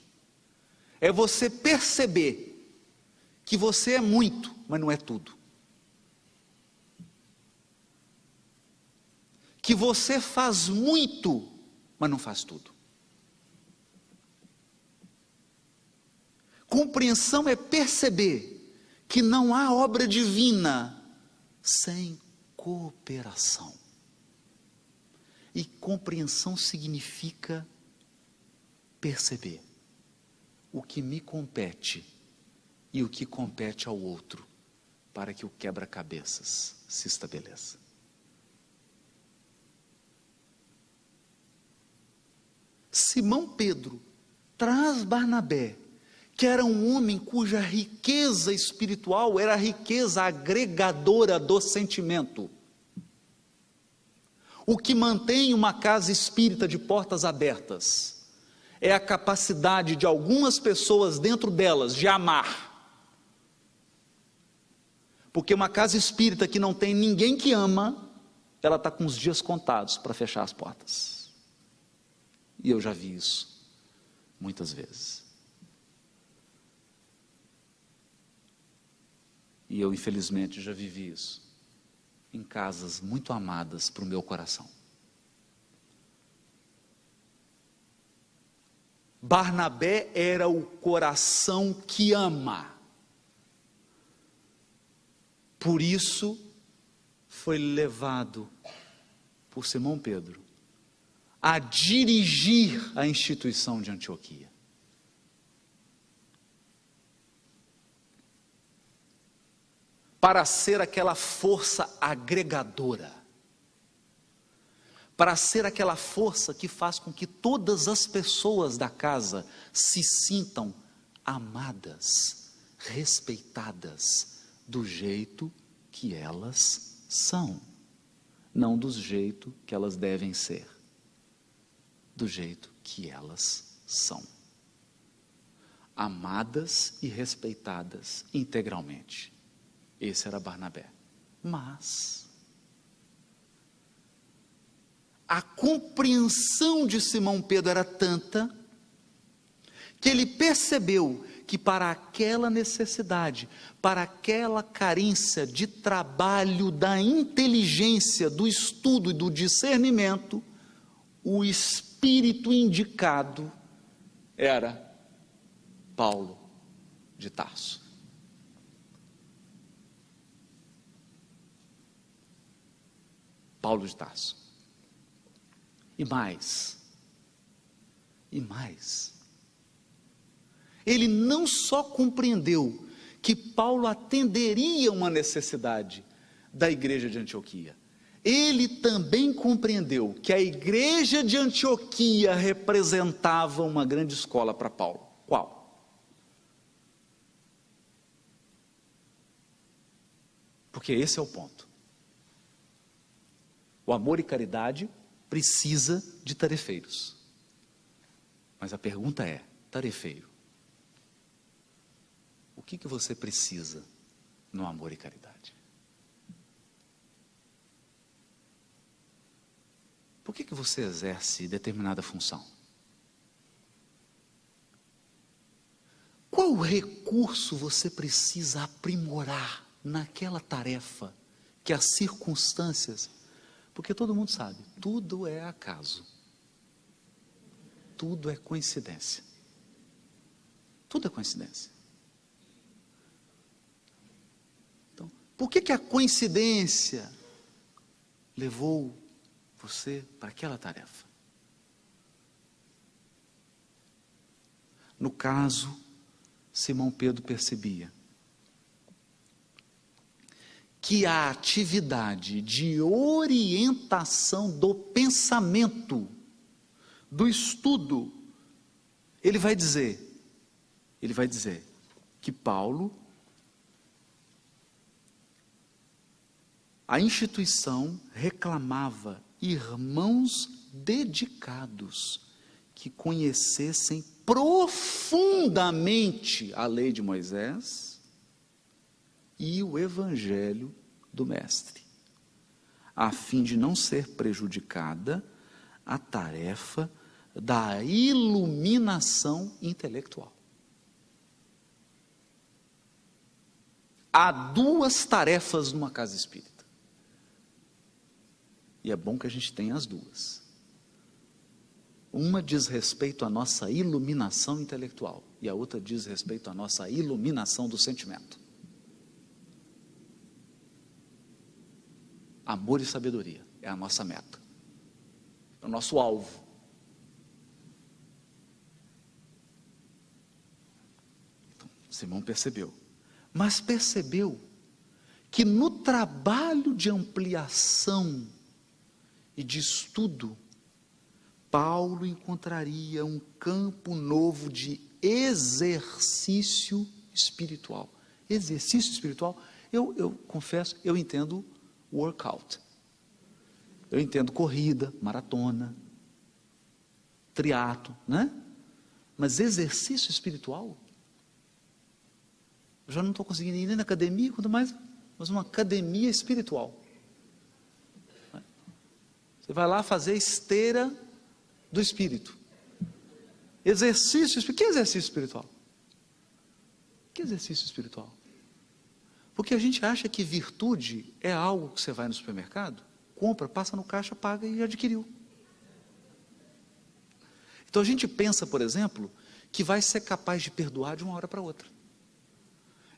é você perceber que você é muito, mas não é tudo. Que você faz muito, mas não faz tudo. Compreensão é perceber que não há obra divina sem cooperação. E compreensão significa perceber o que me compete e o que compete ao outro, para que o quebra-cabeças se estabeleça. Simão Pedro traz Barnabé, que era um homem cuja riqueza espiritual era a riqueza agregadora do sentimento. O que mantém uma casa espírita de portas abertas é a capacidade de algumas pessoas dentro delas de amar. Porque uma casa espírita que não tem ninguém que ama, ela está com os dias contados para fechar as portas. E eu já vi isso muitas vezes. E eu, infelizmente, já vivi isso em casas muito amadas para o meu coração. Barnabé era o coração que ama. Por isso, foi levado por Simão Pedro a dirigir a instituição de Antioquia. Para ser aquela força agregadora, para ser aquela força que faz com que todas as pessoas da casa se sintam amadas, respeitadas, do jeito que elas são, não do jeito que elas devem ser, do jeito que elas são, amadas e respeitadas integralmente. Esse era Barnabé. Mas a compreensão de Simão Pedro era tanta que ele percebeu que para aquela necessidade, para aquela carência de trabalho da inteligência, do estudo e do discernimento, o espírito indicado era Paulo de Tarso. Paulo de Tarso. E mais, ele não só compreendeu que Paulo atenderia uma necessidade da igreja de Antioquia, ele também compreendeu que a igreja de Antioquia representava uma grande escola para Paulo. Qual? Porque esse é o ponto. O amor e caridade precisa de tarefeiros. Mas a pergunta é, tarefeiro, o que você precisa no amor e caridade? Por que você exerce determinada função? Qual recurso você precisa aprimorar naquela tarefa que as circunstâncias... Porque todo mundo sabe, tudo é acaso. Tudo é coincidência. Tudo é coincidência. Então, por que a coincidência levou você para aquela tarefa? No caso, Simão Pedro percebia que a atividade de orientação do pensamento, do estudo, ele vai dizer que Paulo, a instituição reclamava irmãos dedicados que conhecessem profundamente a lei de Moisés e o evangelho do mestre, a fim de não ser prejudicada a tarefa da iluminação intelectual. Há duas tarefas numa casa espírita. E é bom que a gente tenha as duas. Uma diz respeito à nossa iluminação intelectual e a outra diz respeito à nossa iluminação do sentimento. Amor e sabedoria é a nossa meta, é o nosso alvo. Então, Simão percebeu, mas percebeu que no trabalho de ampliação e de estudo, Paulo encontraria um campo novo de exercício espiritual. Exercício espiritual, eu confesso, eu entendo workout. Eu entendo corrida, maratona, triatlo, né? Mas exercício espiritual, eu já não estou conseguindo ir nem na academia, quanto mais, mas uma academia espiritual. Você vai lá fazer esteira do espírito. Exercício espiritual. Que exercício espiritual? Que exercício espiritual? Porque a gente acha que virtude é algo que você vai no supermercado, compra, passa no caixa, paga e adquiriu. Então a gente pensa, por exemplo, que vai ser capaz de perdoar de uma hora para outra.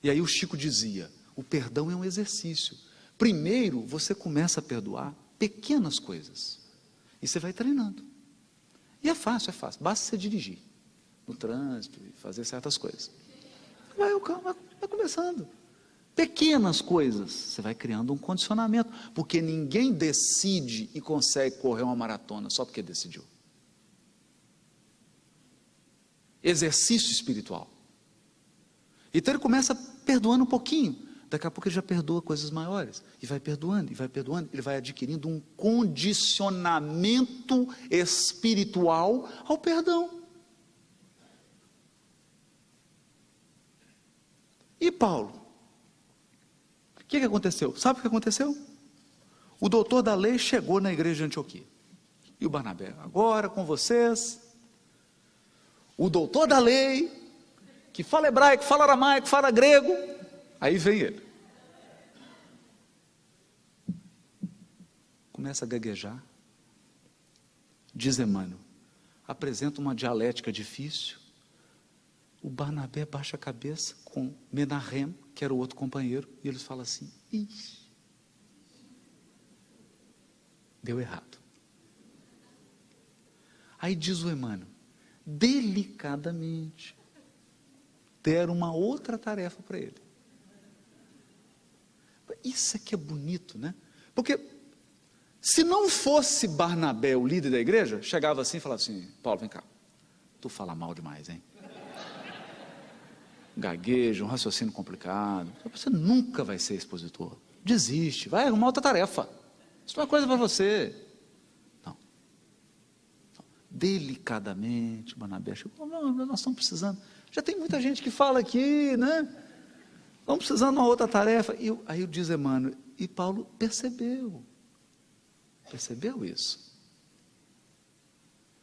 E aí o Chico dizia, o perdão é um exercício. Primeiro você começa a perdoar pequenas coisas. E você vai treinando. E é fácil. Basta você dirigir no trânsito e fazer certas coisas. Vai começando. Pequenas coisas, você vai criando um condicionamento, porque ninguém decide e consegue correr uma maratona só porque decidiu. Exercício espiritual. Então ele começa perdoando um pouquinho, daqui a pouco ele já perdoa coisas maiores, e vai perdoando, ele vai adquirindo um condicionamento espiritual ao perdão. E Paulo? O que aconteceu? Sabe o que aconteceu? O doutor da lei chegou na igreja de Antioquia. E o Barnabé, agora com vocês, o doutor da lei, que fala hebraico, fala aramaico, fala grego. Aí vem ele. Começa a gaguejar. Diz Emmanuel, apresenta uma dialética difícil. O Barnabé baixa a cabeça com Menahem, que era o outro companheiro, e eles falam assim, ixi, deu errado. Aí diz o Emmanuel, delicadamente, deram uma outra tarefa para ele. Isso aqui é bonito, né? Porque se não fosse Barnabé o líder da igreja, chegava assim e falava assim, Paulo, vem cá, tu fala mal demais, hein? Gagueja, um raciocínio complicado, você nunca vai ser expositor. desiste, vai arrumar outra tarefa. Isso não é coisa para você. Não. Delicadamente, Barnabé chegou, não, nós estamos precisando. Já tem muita gente que fala aqui, né? Estamos precisando de uma outra tarefa. E aí diz Emmanuel, e Paulo percebeu isso.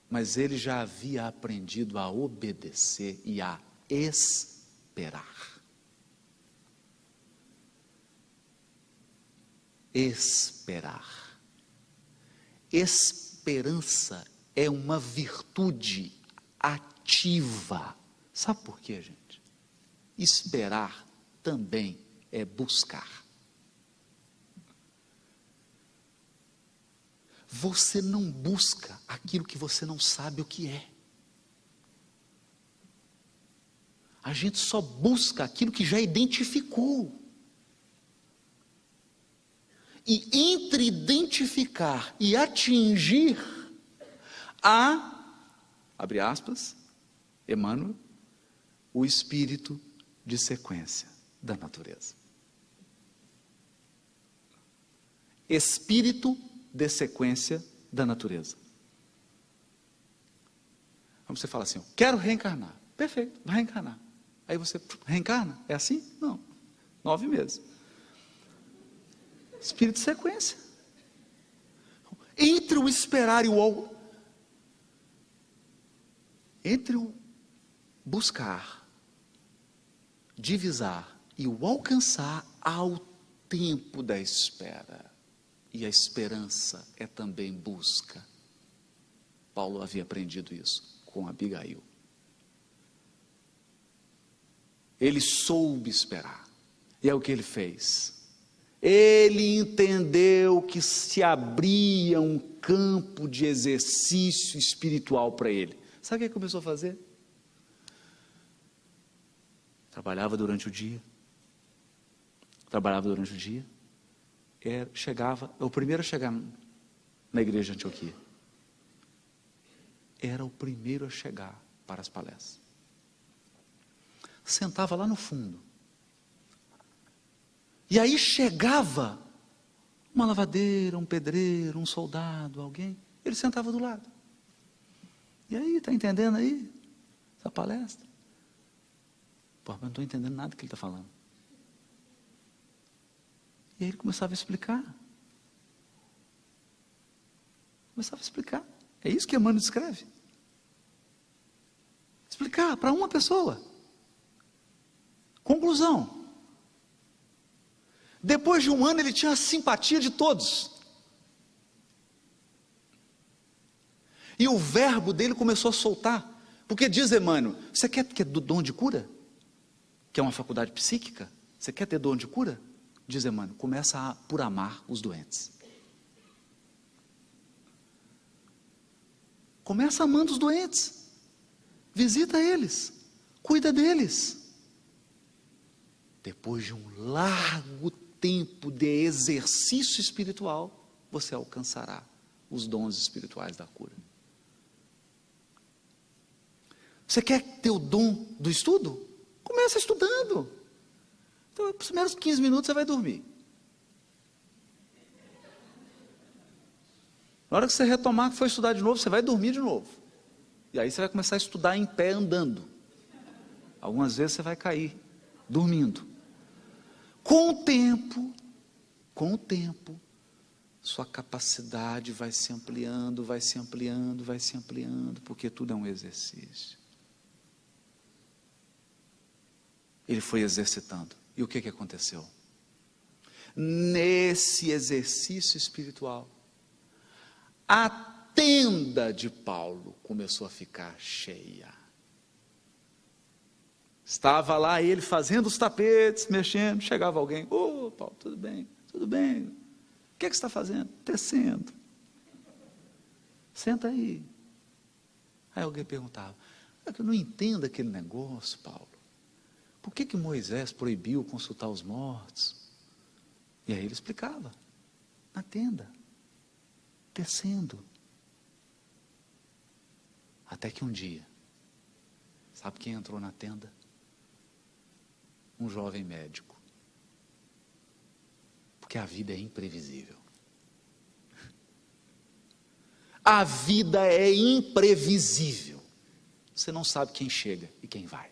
Mas ele já havia aprendido a obedecer e a esperar. Esperar. Esperança é uma virtude ativa. Sabe por quê, gente? Esperar também é buscar. Você não busca aquilo que você não sabe o que é. A gente só busca aquilo que já identificou. E entre identificar e atingir, abre aspas, Emmanuel, o espírito de sequência da natureza. Espírito de sequência da natureza. Vamos você fala assim, eu quero reencarnar. Perfeito, vai reencarnar. Aí você reencarna? É assim? Não. 9 meses. Espírito de sequência. Entre o esperar e entre o buscar, divisar e o alcançar, há o tempo da espera. E a esperança é também busca. Paulo havia aprendido isso com Abigail. Ele soube esperar. E é o que ele fez. Ele entendeu que se abria um campo de exercício espiritual para ele. Sabe o que ele começou a fazer? Trabalhava durante o dia. Chegava, o primeiro a chegar na igreja de Antioquia. Era o primeiro a chegar para as palestras. Sentava lá no fundo. E aí chegava uma lavadeira, um pedreiro, um soldado, alguém. Ele sentava do lado. E aí, está entendendo aí? Essa palestra? Pô, mas não estou entendendo nada que ele está falando. E aí ele começava a explicar. É isso que Emmanuel descreve. Explicar para uma pessoa. Conclusão. Depois de um ano ele tinha a simpatia de todos. E o verbo dele começou a soltar. Porque diz Emmanuel, você quer ter dom de cura? Que é uma faculdade psíquica? Você quer ter dom de cura? Diz Emmanuel, começa por amar os doentes. Começa amando os doentes. Visita eles. Cuida deles. Depois de um largo tempo de exercício espiritual, você alcançará os dons espirituais da cura. Você quer ter o dom do estudo? Começa estudando. Então, nos primeiros 15 minutos você vai dormir. Na hora que você retomar que foi estudar de novo, você vai dormir de novo. E aí você vai começar a estudar em pé andando. Algumas vezes você vai cair dormindo. Com o tempo, sua capacidade vai se ampliando, porque tudo é um exercício. Ele foi exercitando. E o que aconteceu? Nesse exercício espiritual, a tenda de Paulo começou a ficar cheia. Estava lá ele fazendo os tapetes, mexendo, chegava alguém, ô Paulo, tudo bem, o que você está fazendo? Tecendo. Senta aí. Aí alguém perguntava, eu não entendo aquele negócio, Paulo, por que Moisés proibiu consultar os mortos? E aí ele explicava, na tenda, tecendo. Até que um dia, sabe quem entrou na tenda? Um jovem médico. Porque a vida é imprevisível. A vida é imprevisível. Você não sabe quem chega e quem vai.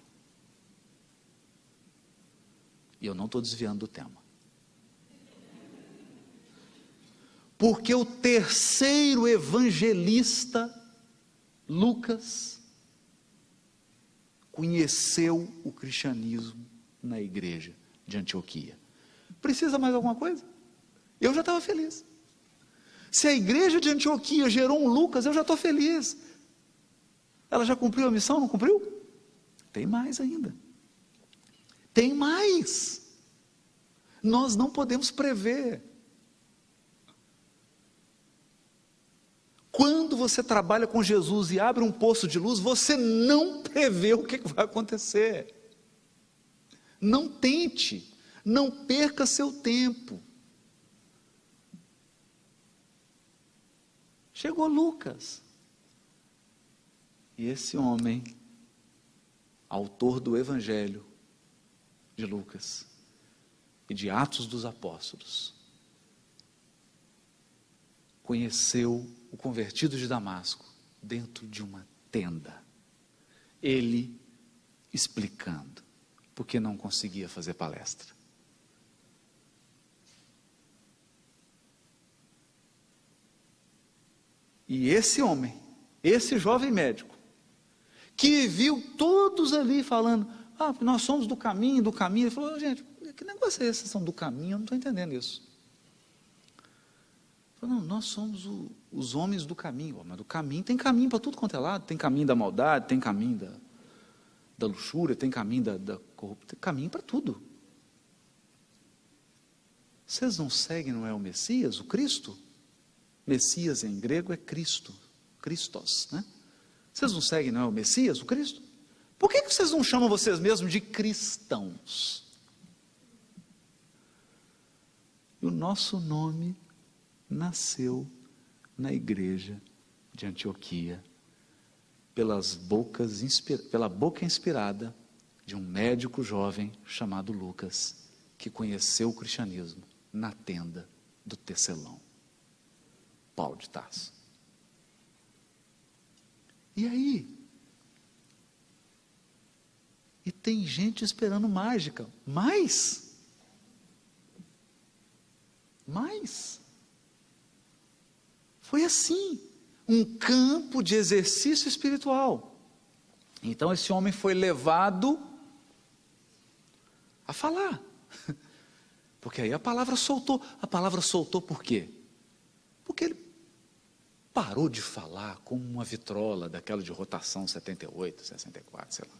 E eu não estou desviando do tema. Porque o terceiro evangelista, Lucas, conheceu o cristianismo na igreja de Antioquia. Precisa mais alguma coisa? Eu já estava feliz. Se a igreja de Antioquia gerou um Lucas, eu já estou feliz. Ela já cumpriu a missão, não cumpriu? Tem mais ainda. Tem mais. Nós não podemos prever. Quando você trabalha com Jesus e abre um poço de luz, você não prevê o que vai acontecer. Não tente, não perca seu tempo. Chegou Lucas. E esse homem, autor do Evangelho de Lucas e de Atos dos Apóstolos, conheceu o convertido de Damasco dentro de uma tenda. Ele explicando, porque não conseguia fazer palestra. E esse homem, esse jovem médico, que viu todos ali falando, nós somos do caminho, ele falou, gente, que negócio é esse, vocês são do caminho? Eu não estou entendendo isso. Ele falou, não, nós somos os homens do caminho. Mas do caminho, tem caminho para tudo quanto é lado, tem caminho da maldade, tem caminho da luxúria, tem caminho da corrupção, tem caminho para tudo. Vocês não seguem, não é o Messias, o Cristo? Messias em grego é Cristo, Christos, né? Vocês não seguem, não é o Messias, o Cristo? Por que vocês não chamam vocês mesmos de cristãos? E o nosso nome nasceu na igreja de Antioquia, pela boca inspirada de um médico jovem chamado Lucas, que conheceu o cristianismo na tenda do tecelão, Paulo de Tarso. E aí? E tem gente esperando mágica. Mais? Foi assim, um campo de exercício espiritual. Então esse homem foi levado a falar. Porque aí a palavra soltou. A palavra soltou por quê? Porque ele parou de falar como uma vitrola daquela de rotação 78, 64, sei lá.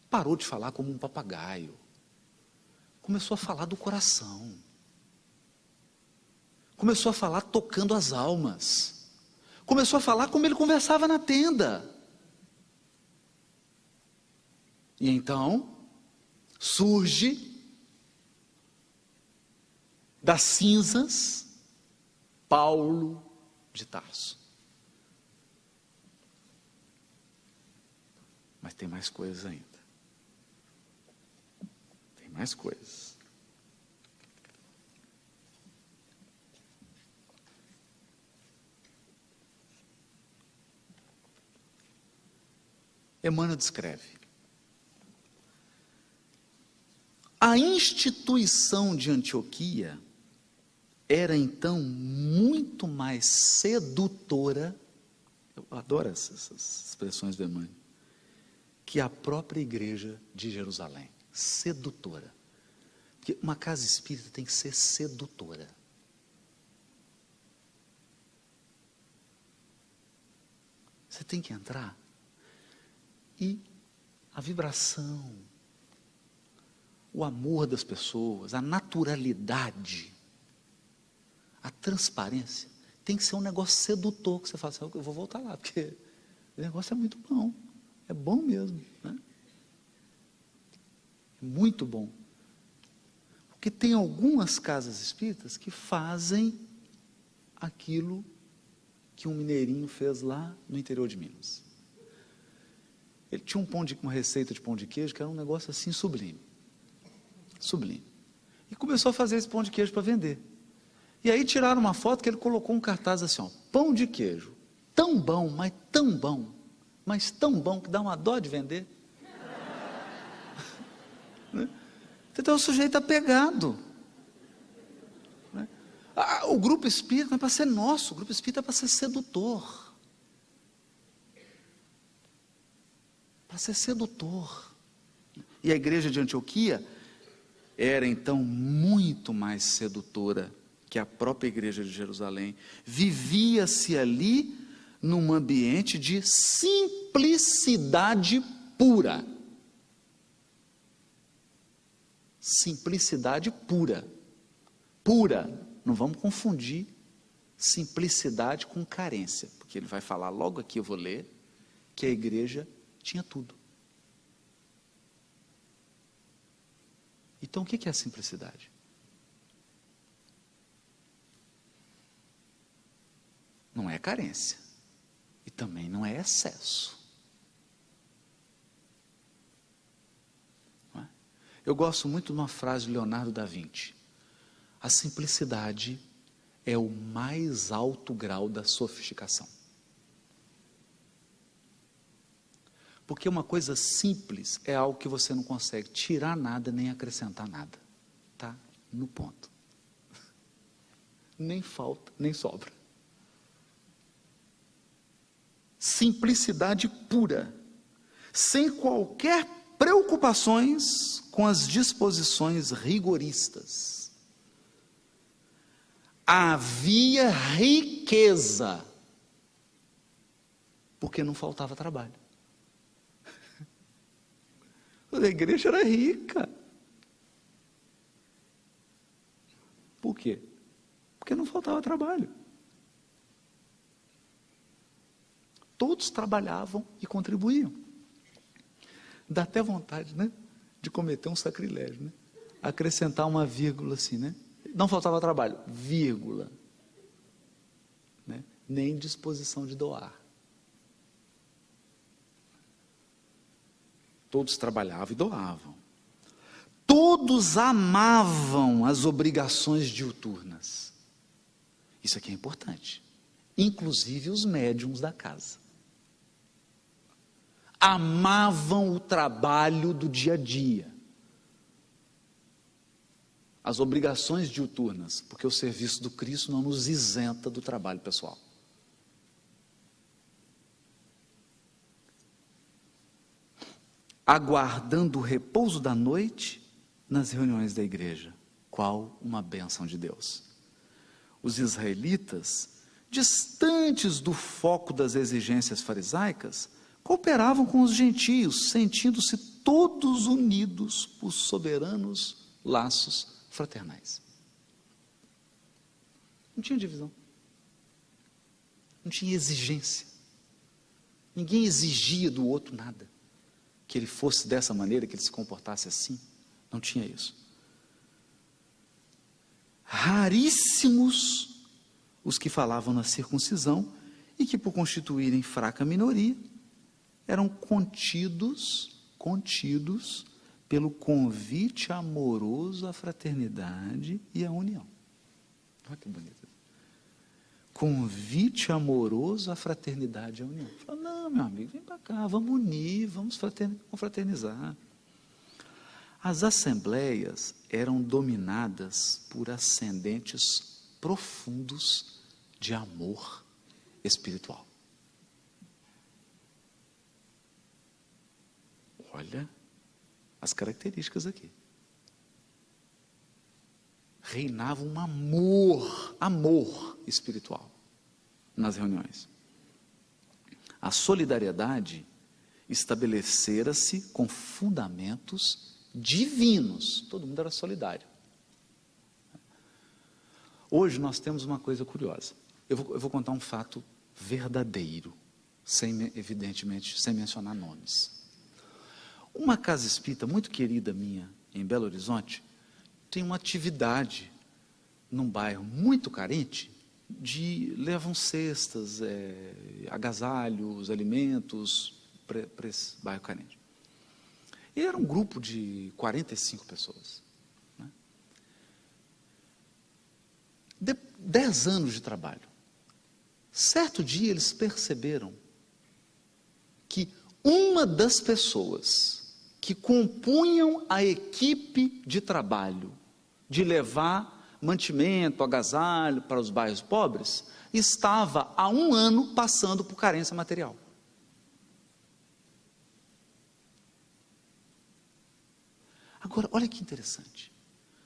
Parou de falar como um papagaio. Começou a falar do coração. Começou a falar tocando as almas. Começou a falar como ele conversava na tenda. E então, surge das cinzas, Paulo de Tarso. Mas tem mais coisas ainda. Tem mais coisas. Emmanuel descreve. A instituição de Antioquia era então muito mais sedutora, eu adoro essas expressões do Emmanuel, que a própria igreja de Jerusalém. Sedutora. Porque uma casa espírita tem que ser sedutora. Você tem que entrar e a vibração, o amor das pessoas, a naturalidade, a transparência, tem que ser um negócio sedutor, que você fala assim, eu vou voltar lá, porque o negócio é muito bom, é bom mesmo, né? É muito bom. Porque tem algumas casas espíritas que fazem aquilo que um mineirinho fez lá no interior de Minas. Ele tinha uma receita de pão de queijo que era um negócio assim sublime. Sublime. E começou a fazer esse pão de queijo para vender. E aí tiraram uma foto que ele colocou um cartaz assim, ó, pão de queijo, tão bom, mas tão bom que dá uma dó de vender. Então o sujeito apegado. O grupo espírita não é para ser nosso, o grupo espírita é para ser sedutor. Para ser sedutor. E a igreja de Antioquia era então muito mais sedutora que a própria igreja de Jerusalém. Vivia-se ali num ambiente de simplicidade pura. Simplicidade pura. Pura. Não vamos confundir simplicidade com carência, porque ele vai falar logo aqui, eu vou ler, que a igreja tinha tudo. Então o que é a simplicidade? Não é carência. E também não é excesso. Não é? Eu gosto muito de uma frase de Leonardo da Vinci. A simplicidade é o mais alto grau da sofisticação. Porque uma coisa simples é algo que você não consegue tirar nada nem acrescentar nada. Tá? No ponto. Nem falta, nem sobra. Simplicidade pura, sem qualquer preocupações com as disposições rigoristas. Havia riqueza, porque não faltava trabalho. A igreja era rica. Por quê? Porque não faltava trabalho. Todos trabalhavam e contribuíam. Dá até vontade, né, de cometer um sacrilégio, né? Acrescentar uma vírgula assim, né? Não faltava trabalho, vírgula, né? Nem disposição de doar. Todos trabalhavam e doavam. Todos amavam as obrigações diuturnas. Isso aqui é importante. Inclusive os médiuns da casa. Amavam o trabalho do dia a dia. As obrigações diuturnas, porque o serviço do Cristo não nos isenta do trabalho pessoal. Aguardando o repouso da noite nas reuniões da igreja. Qual uma bênção de Deus. Os israelitas, distantes do foco das exigências farisaicas, cooperavam com os gentios, sentindo-se todos unidos por soberanos laços fraternais. Não tinha divisão. Não tinha exigência. Ninguém exigia do outro nada. Que ele fosse dessa maneira, que ele se comportasse assim. Não tinha isso. Raríssimos os que falavam na circuncisão e que, por constituírem fraca minoria, eram contidos pelo convite amoroso à fraternidade e à união. Olha que bonito. Convite amoroso à fraternidade e à união. Fala, não, meu amigo, vem para cá, vamos unir, vamos confraternizar. As assembleias eram dominadas por ascendentes profundos de amor espiritual. Olha as características aqui. Reinava um amor espiritual nas reuniões. A solidariedade estabelecera-se com fundamentos divinos. Todo mundo era solidário. Hoje nós temos uma coisa curiosa. Eu vou contar um fato verdadeiro, evidentemente, sem mencionar nomes. Uma casa espírita muito querida minha, em Belo Horizonte, tem uma atividade num bairro muito carente, levam cestas, agasalhos, alimentos, para esse bairro carente. E era um grupo de 45 pessoas. Né? 10 anos de trabalho. Certo dia eles perceberam que uma das pessoas que compunham a equipe de trabalho de levar mantimento, agasalho para os bairros pobres, estava há 1 ano passando por carência material. Agora, olha que interessante.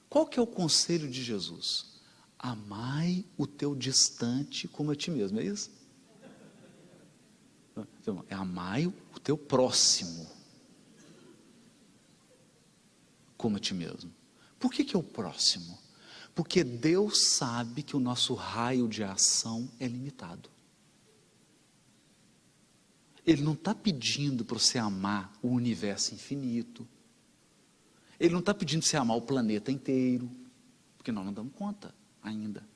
Qual que é o conselho de Jesus? Amai o teu distante como a ti mesmo, é isso? Então, é amai o teu próximo como a ti mesmo. Por que é o próximo? Porque Deus sabe que o nosso raio de ação é limitado. Ele não está pedindo para você amar o universo infinito. Ele não está pedindo para você amar o planeta inteiro, porque nós não damos conta ainda.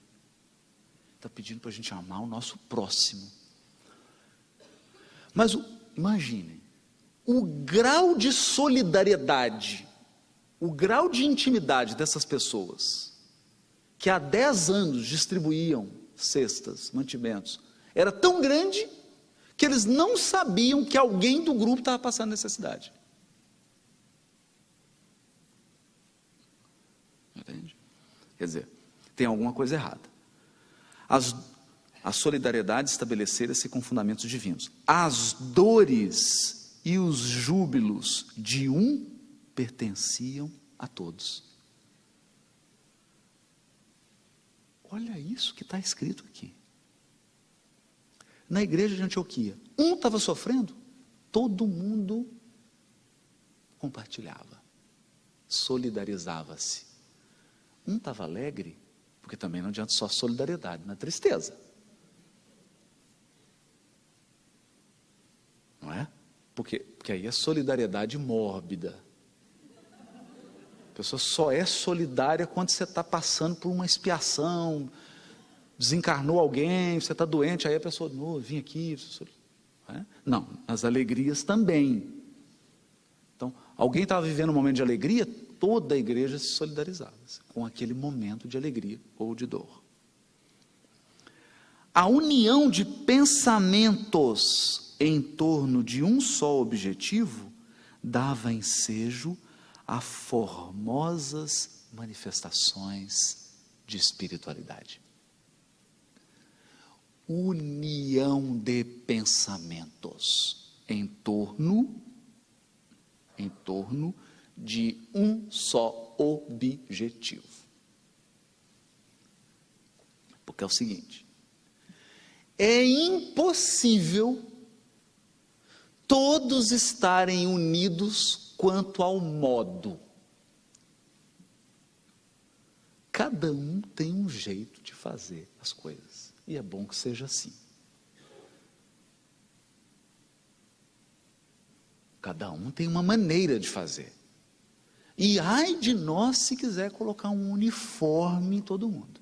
Está pedindo para a gente amar o nosso próximo. Mas imaginem, o grau de solidariedade, o grau de intimidade dessas pessoas, que há 10 anos distribuíam cestas, mantimentos, era tão grande que eles não sabiam que alguém do grupo estava passando necessidade. Entende? Quer dizer, tem alguma coisa errada. A solidariedade estabelecera-se com fundamentos divinos. As dores e os júbilos de um pertenciam a todos. Olha isso que está escrito aqui. Na igreja de Antioquia, um estava sofrendo, todo mundo compartilhava, solidarizava-se. Um estava alegre, porque também não adianta só solidariedade na tristeza. Não é? Porque aí é solidariedade mórbida. A pessoa só é solidária quando você está passando por uma expiação, desencarnou alguém, você está doente, aí a pessoa, não, vim aqui. Não é? Não, as alegrias também. Então, alguém estava vivendo um momento de alegria, toda a igreja se solidarizava com aquele momento de alegria ou de dor. A união de pensamentos em torno de um só objetivo dava ensejo a formosas manifestações de espiritualidade. União de pensamentos em torno de um só objetivo. Porque é o seguinte, é impossível todos estarem unidos quanto ao modo. Cada um tem um jeito de fazer as coisas, e é bom que seja assim. Cada um tem uma maneira de fazer. E ai de nós se quiser colocar um uniforme em todo mundo.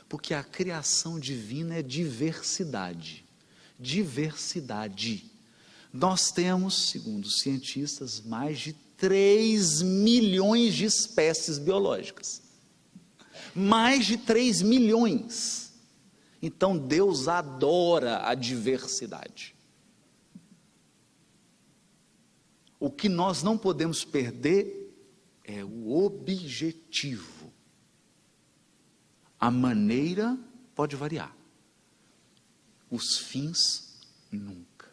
Porque a criação divina é diversidade. Diversidade. Nós temos, segundo os cientistas, mais de 3 milhões de espécies biológicas. Mais de 3 milhões. Então Deus adora a diversidade. O que nós não podemos perder é o objetivo. A maneira pode variar. Os fins, nunca.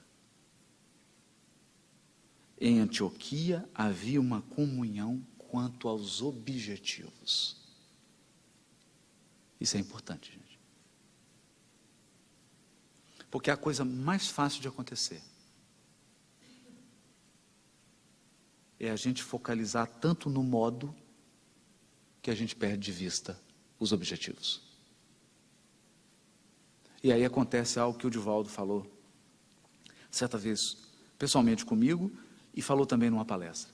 Em Antioquia havia uma comunhão quanto aos objetivos. Isso é importante, gente. Porque é a coisa mais fácil de acontecer. É a gente focalizar tanto no modo que a gente perde de vista os objetivos. E aí acontece algo que o Divaldo falou certa vez pessoalmente comigo e falou também numa palestra.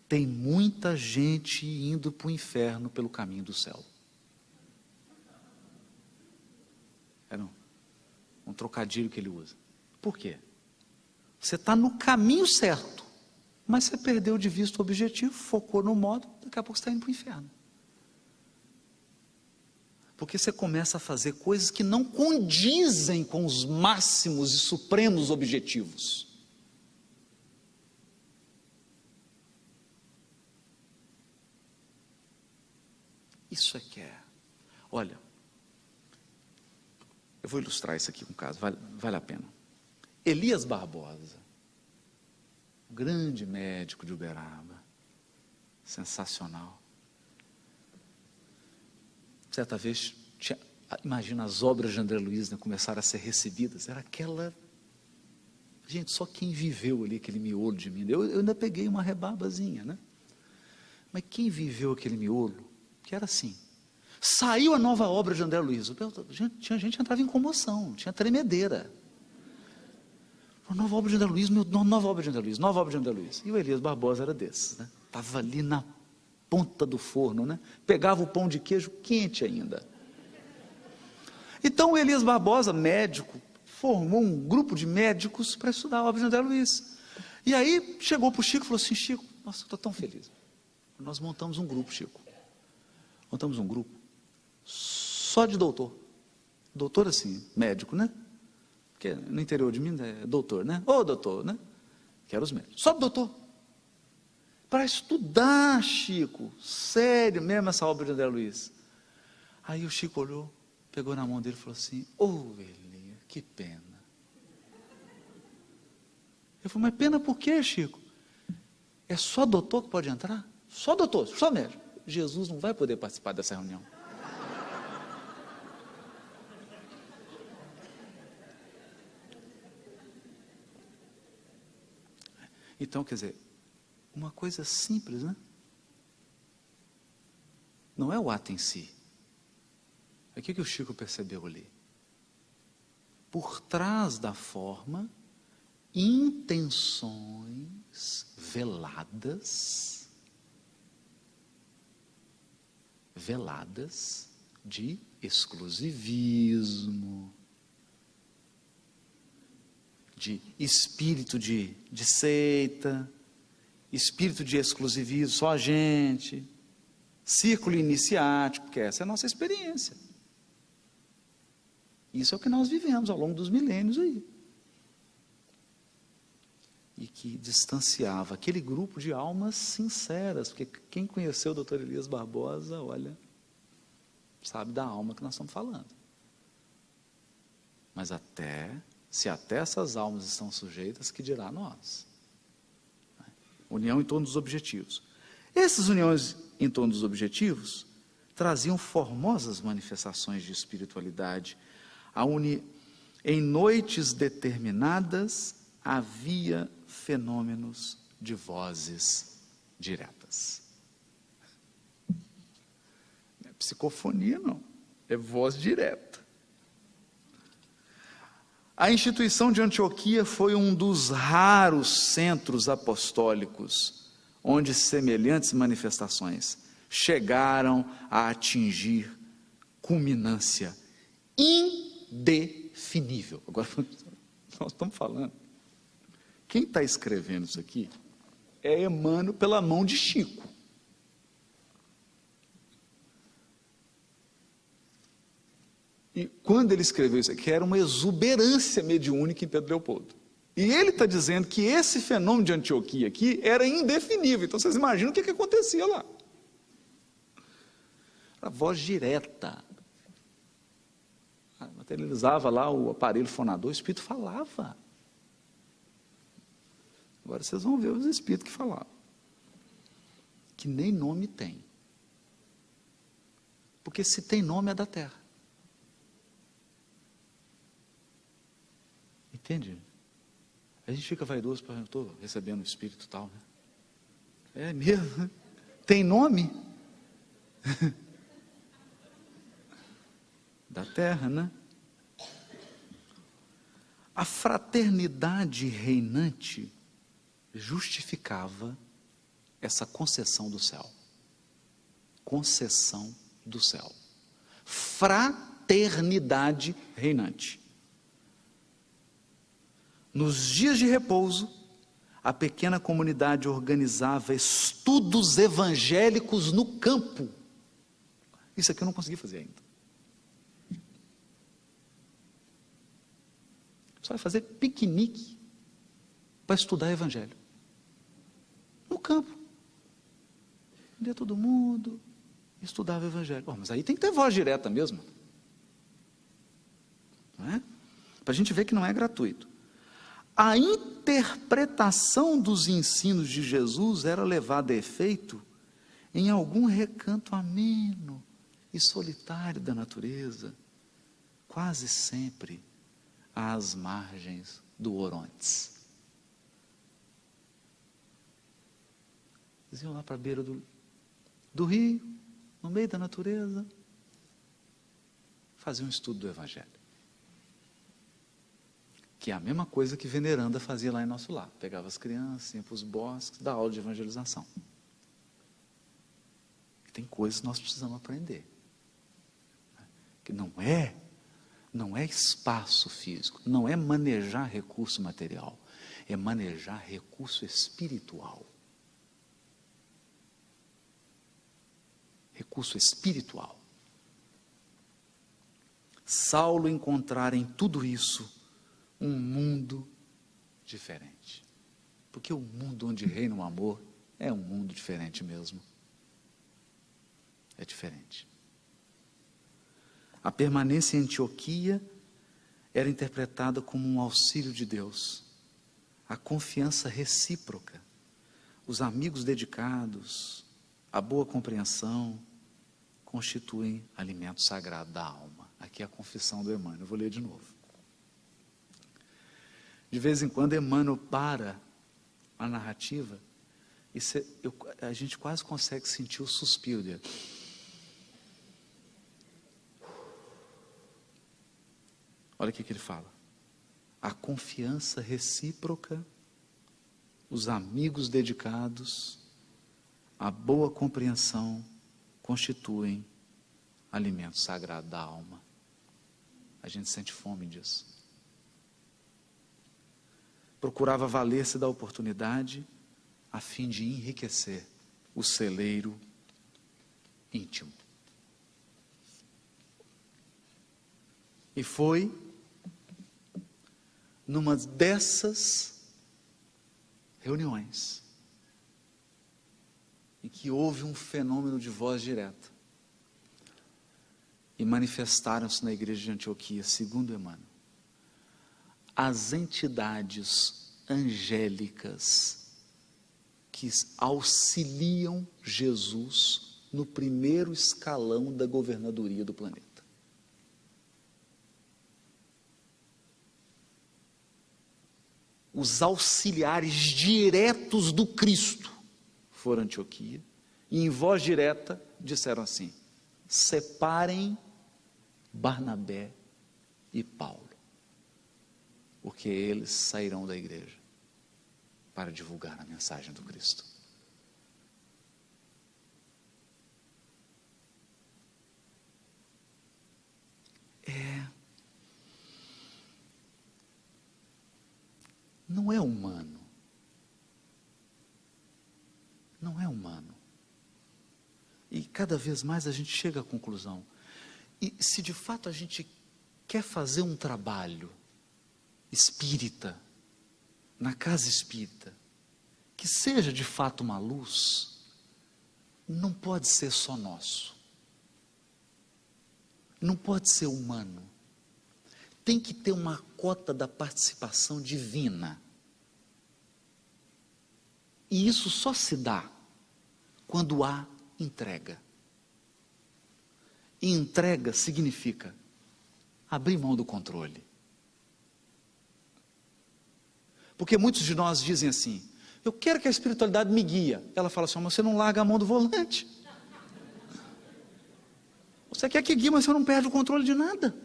Tem muita gente indo para o inferno pelo caminho do céu. É um trocadilho que ele usa. Por quê? Você está no caminho certo, mas você perdeu de vista o objetivo, focou no modo, daqui a pouco você está indo para o inferno. Porque você começa a fazer coisas que não condizem com os máximos e supremos objetivos. Isso é que é. Olha, eu vou ilustrar isso aqui com um caso, vale a pena. Elias Barbosa, grande médico de Uberaba, sensacional. Certa vez, imagina as obras de André Luiz, né, começaram a ser recebidas, era aquela... Gente, só quem viveu ali aquele miolo de Minas, eu ainda peguei uma rebarbazinha, né? Mas quem viveu aquele miolo, que era assim, saiu a nova obra de André Luiz, tinha gente que entrava em comoção, tinha tremedeira. Nova obra de André Luiz, nova obra de André Luiz, nova obra de André Luiz. E o Elias Barbosa era desses, né? Estava ali na ponta do forno, né? Pegava o pão de queijo quente ainda. Então o Elias Barbosa, médico, formou um grupo de médicos para estudar a obra de André Luiz. E aí chegou para o Chico e falou assim: Chico, nossa, eu estou tão feliz. Nós montamos um grupo, Chico. Montamos um grupo só de doutor. Doutor assim, médico, né? Porque no interior de Minas é doutor, né? Ô doutor, né? Que eram os médicos. Só doutor. Para estudar, Chico. Sério mesmo essa obra de André Luiz. Aí o Chico olhou, pegou na mão dele e falou assim: ô Elias, que pena. Eu falei: mas pena por quê, Chico? É só doutor que pode entrar? Só doutor, só médico. Jesus não vai poder participar dessa reunião. Então, quer dizer, uma coisa simples, né? Não é o ato em si. É o que o Chico percebeu ali. Por trás da forma, intenções veladas de exclusivismo, de espírito de seita, espírito de exclusivismo, só a gente, círculo iniciático, porque essa é a nossa experiência. Isso é o que nós vivemos ao longo dos milênios aí. E que distanciava aquele grupo de almas sinceras, porque quem conheceu o Dr. Elias Barbosa, olha, sabe da alma que nós estamos falando. Mas se até essas almas estão sujeitas, que dirá nós? União em torno dos objetivos. Essas uniões em torno dos objetivos traziam formosas manifestações de espiritualidade. Em noites determinadas havia fenômenos de vozes diretas. Não é psicofonia, não. É voz direta. A instituição de Antioquia foi um dos raros centros apostólicos onde semelhantes manifestações chegaram a atingir culminância indefinível. Agora, nós estamos falando. Quem está escrevendo isso aqui é Emmanuel pela mão de Chico. E quando ele escreveu isso aqui, era uma exuberância mediúnica em Pedro Leopoldo. E ele está dizendo que esse fenômeno de Antioquia aqui era indefinível. Então vocês imaginam o que acontecia lá. A voz direta. Materializava lá o aparelho fonador, o espírito falava. Agora vocês vão ver os espíritos que falavam. Que nem nome tem. Porque se tem nome é da terra. Entende? A gente fica vaidoso, eu estou recebendo o espírito tal, né? É mesmo? Tem nome? Da terra, né? A fraternidade reinante justificava essa concessão do céu. Concessão do céu. Fraternidade reinante. Nos dias de repouso, a pequena comunidade organizava estudos evangélicos no campo. Isso aqui eu não consegui fazer ainda. Só vai fazer piquenique para estudar evangelho. No campo. Ia todo mundo, estudava evangelho. Mas aí tem que ter voz direta mesmo. Não é? Para a gente ver que não é gratuito. A interpretação dos ensinos de Jesus era levada a efeito em algum recanto ameno e solitário da natureza, quase sempre às margens do Orontes. Eles iam lá para a beira do rio, no meio da natureza, faziam um estudo do Evangelho. Que é a mesma coisa que Veneranda fazia lá em nosso lar. Pegava as crianças, ia para os bosques, dá aula de evangelização. E tem coisas que nós precisamos aprender. Que não é espaço físico, não é manejar recurso material, é manejar recurso espiritual. Recurso espiritual. Saulo encontrara em tudo isso um mundo diferente. Porque o mundo onde reina o amor é um mundo diferente mesmo. É diferente. A permanência em Antioquia era interpretada como um auxílio de Deus. A confiança recíproca, os amigos dedicados, a boa compreensão, constituem alimento sagrado da alma. Aqui é a confissão do Emmanuel, eu vou ler de novo. De vez em quando Emmanuel para a narrativa e a gente quase consegue sentir o suspiro dele. Olha o que ele fala. A confiança recíproca, os amigos dedicados, a boa compreensão constituem alimento sagrado da alma. A gente sente fome disso. Procurava valer-se da oportunidade a fim de enriquecer o celeiro íntimo. E foi numa dessas reuniões em que houve um fenômeno de voz direta e manifestaram-se na igreja de Antioquia, segundo Emmanuel, as entidades angélicas que auxiliam Jesus no primeiro escalão da governadoria do planeta. Os auxiliares diretos do Cristo foram a Antioquia e em voz direta disseram assim: separem Barnabé e Paulo, porque eles sairão da igreja para divulgar a mensagem do Cristo. Não é humano. Não é humano. E cada vez mais a gente chega à conclusão. E se de fato a gente quer fazer um trabalho espírita, na casa espírita, que seja de fato uma luz, não pode ser só nosso. Não pode ser humano. Tem que ter uma cota da participação divina. E isso só se dá quando há entrega. E entrega significa abrir mão do controle. Porque muitos de nós dizem assim: eu quero que a espiritualidade me guie. Ela fala assim: mas você não larga a mão do volante. Você quer que guie, mas você não perde o controle de nada.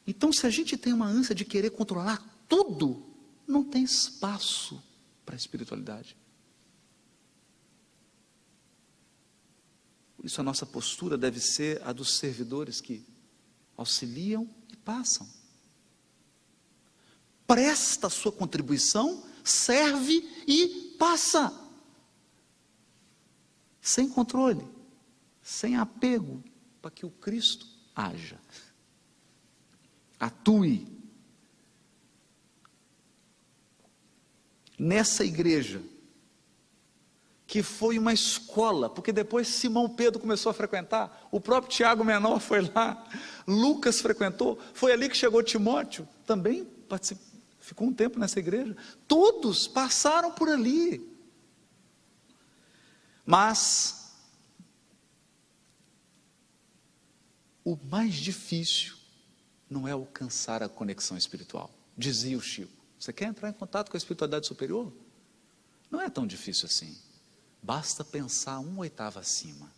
Então, se a gente tem uma ânsia de querer controlar tudo, não tem espaço para a espiritualidade. Por isso a nossa postura deve ser a dos servidores que auxiliam e passam. presta a sua contribuição, serve e passa. Sem controle, sem apego, para que o Cristo haja, atue. Nessa igreja, que foi uma escola, porque depois Simão Pedro começou a frequentar, o próprio Tiago Menor foi lá, Lucas frequentou, foi ali que chegou Timóteo, também ficou um tempo nessa igreja, todos passaram por ali. Mas o mais difícil não é alcançar a conexão espiritual. Dizia o Chico, você quer entrar em contato com a espiritualidade superior? Não é tão difícil assim. Basta pensar 1/8 acima.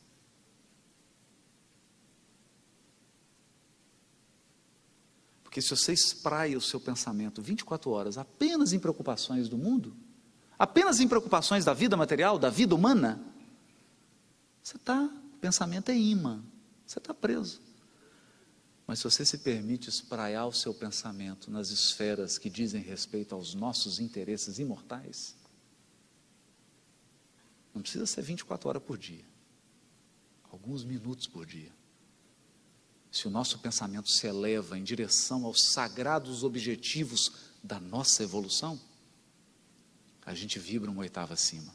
Porque se você espraia o seu pensamento 24 horas apenas em preocupações do mundo, apenas em preocupações da vida material, da vida humana, o pensamento é imã, você está preso. Mas se você se permite espraiar o seu pensamento nas esferas que dizem respeito aos nossos interesses imortais, não precisa ser 24 horas por dia, alguns minutos por dia. Se o nosso pensamento se eleva em direção aos sagrados objetivos da nossa evolução, a gente vibra 1/8 acima.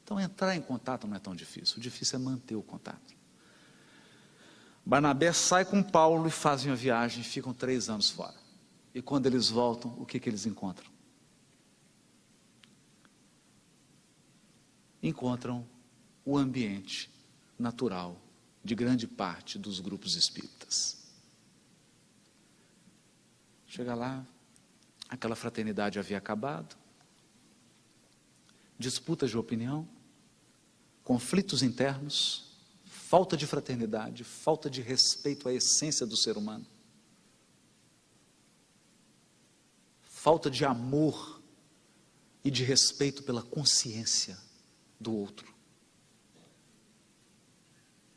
Então entrar em contato não é tão difícil, o difícil é manter o contato. Barnabé sai com Paulo e fazem a viagem, ficam 3 anos fora. E quando eles voltam, o que eles encontram? Encontram o ambiente natural de grande parte dos grupos espíritas. Chega lá, aquela fraternidade havia acabado, disputas de opinião, conflitos internos, falta de fraternidade, falta de respeito à essência do ser humano, falta de amor e de respeito pela consciência do outro,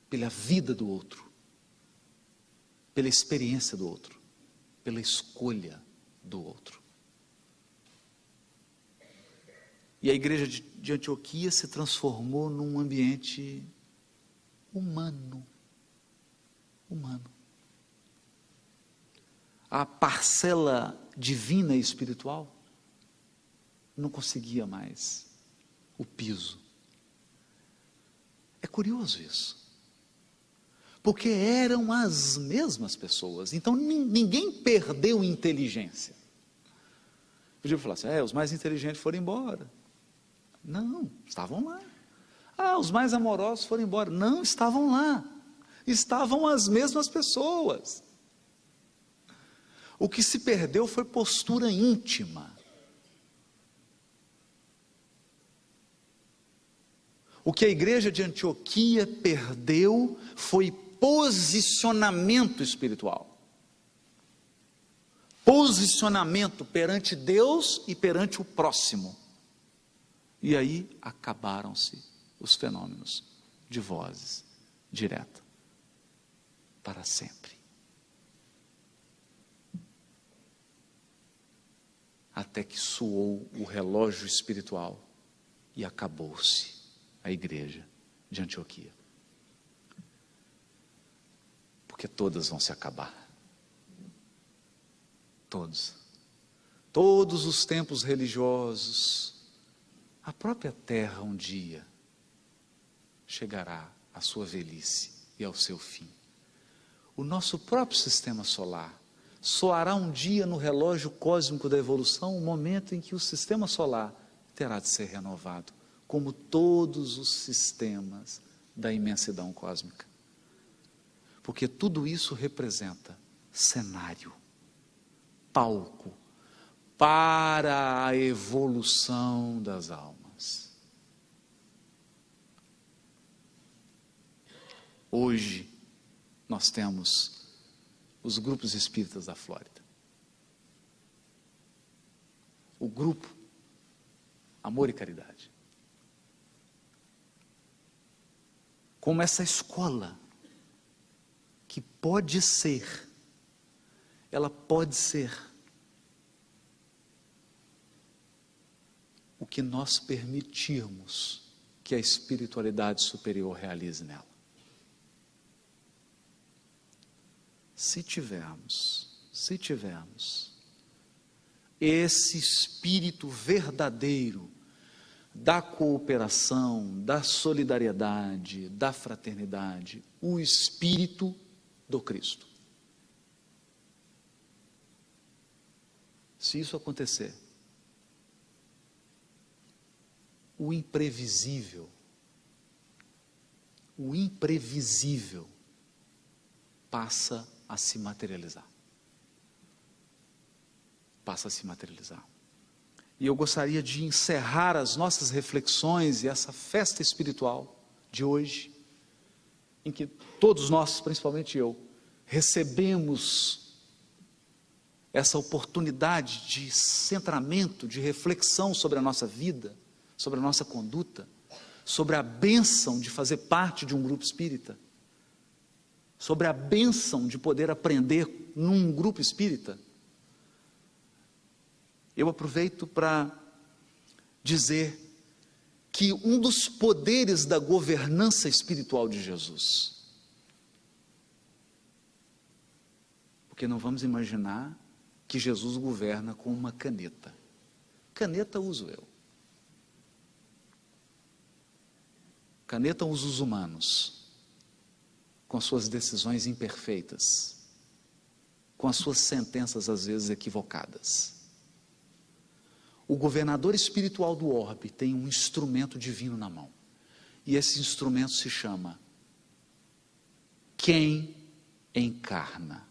pela vida do outro, pela experiência do outro, pela escolha do outro. E a igreja de Antioquia se transformou num ambiente humano. A parcela divina e espiritual não conseguia mais o piso. É curioso isso, porque eram as mesmas pessoas, então ninguém perdeu inteligência. Podia falar assim, os mais inteligentes foram embora. Não, estavam lá. Os mais amorosos foram embora. Não, estavam lá. Estavam as mesmas pessoas. O que se perdeu foi postura íntima. O que a igreja de Antioquia perdeu foi posicionamento espiritual. Posicionamento perante Deus e perante o próximo. E aí acabaram-se os fenômenos de vozes direta para sempre. Até que soou o relógio espiritual e acabou-se a igreja de Antioquia. Porque todas vão se acabar. Todos os tempos religiosos, a própria terra um dia chegará à sua velhice e ao seu fim. O nosso próprio sistema solar soará um dia no relógio cósmico da evolução, um momento em que o sistema solar terá de ser renovado, como todos os sistemas da imensidão cósmica. Porque tudo isso representa cenário, palco, para a evolução das almas. Hoje, nós temos os grupos espíritas da Flórida. O grupo Amor e Caridade. Como essa escola, que pode ser, ela pode ser o que nós permitirmos que a espiritualidade superior realize nela. Se tivermos esse espírito verdadeiro da cooperação, da solidariedade, da fraternidade, o espírito do Cristo. Se isso acontecer, o imprevisível passa a se materializar. E eu gostaria de encerrar as nossas reflexões e essa festa espiritual de hoje, em que todos nós, principalmente eu, recebemos essa oportunidade de centramento, de reflexão sobre a nossa vida, sobre a nossa conduta, sobre a bênção de fazer parte de um grupo espírita, sobre a bênção de poder aprender num grupo espírita. Eu aproveito para dizer que um dos poderes da governança espiritual de Jesus, porque não vamos imaginar que Jesus governa com uma caneta. Caneta uso eu. Caneta usa os humanos, com suas decisões imperfeitas, com as suas sentenças às vezes equivocadas. O governador espiritual do orbe tem um instrumento divino na mão, e esse instrumento se chama quem encarna.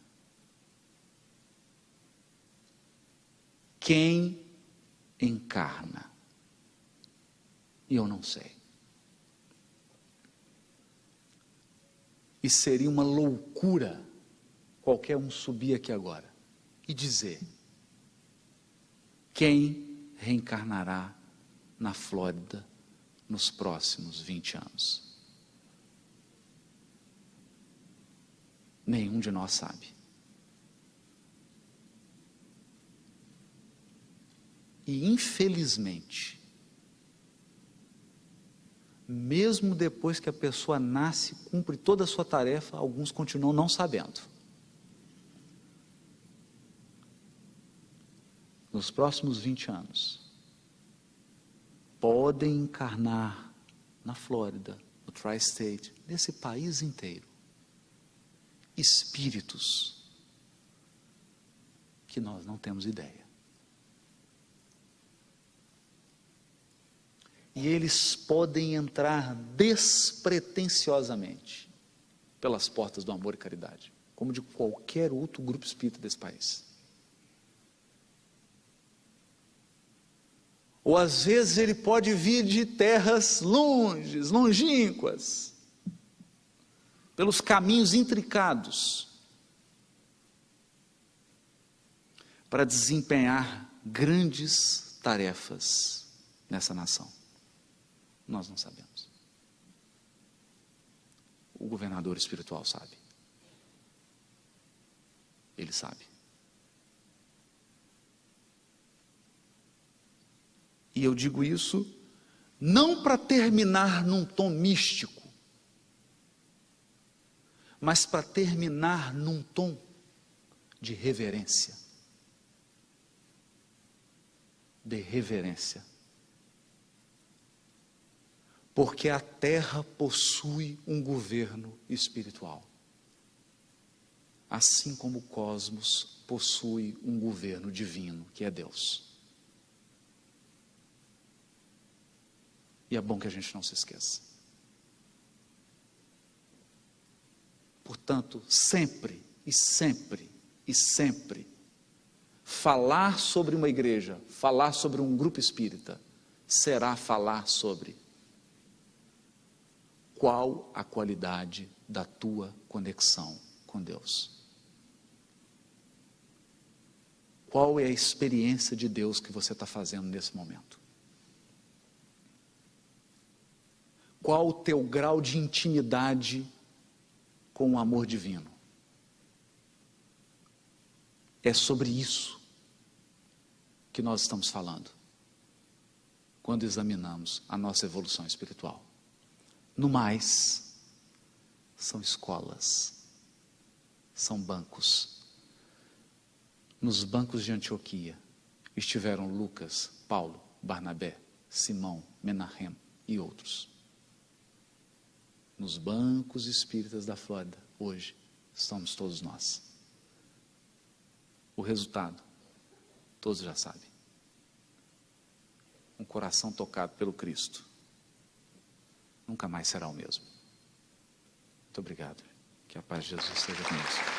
Quem encarna? E eu não sei. E seria uma loucura qualquer um subir aqui agora e dizer quem reencarnará na Flórida nos próximos 20 anos. Nenhum de nós sabe. E infelizmente, mesmo depois que a pessoa nasce, cumpre toda a sua tarefa, alguns continuam não sabendo. Nos próximos 20 anos, podem encarnar na Flórida, no Tri-State, nesse país inteiro, espíritos que nós não temos ideia. E eles podem entrar despretensiosamente pelas portas do amor e caridade, como de qualquer outro grupo espírita desse país. Ou às vezes ele pode vir de terras longínquas, pelos caminhos intricados, para desempenhar grandes tarefas nessa nação. Nós não sabemos. O governador espiritual sabe. Ele sabe. E eu digo isso não para terminar num tom místico, mas para terminar num tom de reverência. De reverência. Porque a terra possui um governo espiritual, assim como o cosmos possui um governo divino, que é Deus. E é bom que a gente não se esqueça. Portanto, sempre, falar sobre uma igreja, falar sobre um grupo espírita, será falar sobre qual a qualidade da tua conexão com Deus. Qual é a experiência de Deus que você está fazendo nesse momento? Qual o teu grau de intimidade com o amor divino? É sobre isso que nós estamos falando quando examinamos a nossa evolução espiritual. No mais, são escolas, são bancos. Nos bancos de Antioquia estiveram Lucas, Paulo, Barnabé, Simão, Menahem e outros. Nos bancos espíritas da Flórida, hoje, estamos todos nós. O resultado, todos já sabem. Um coração tocado pelo Cristo nunca mais será o mesmo. Muito obrigado. Que a paz de Jesus esteja conosco.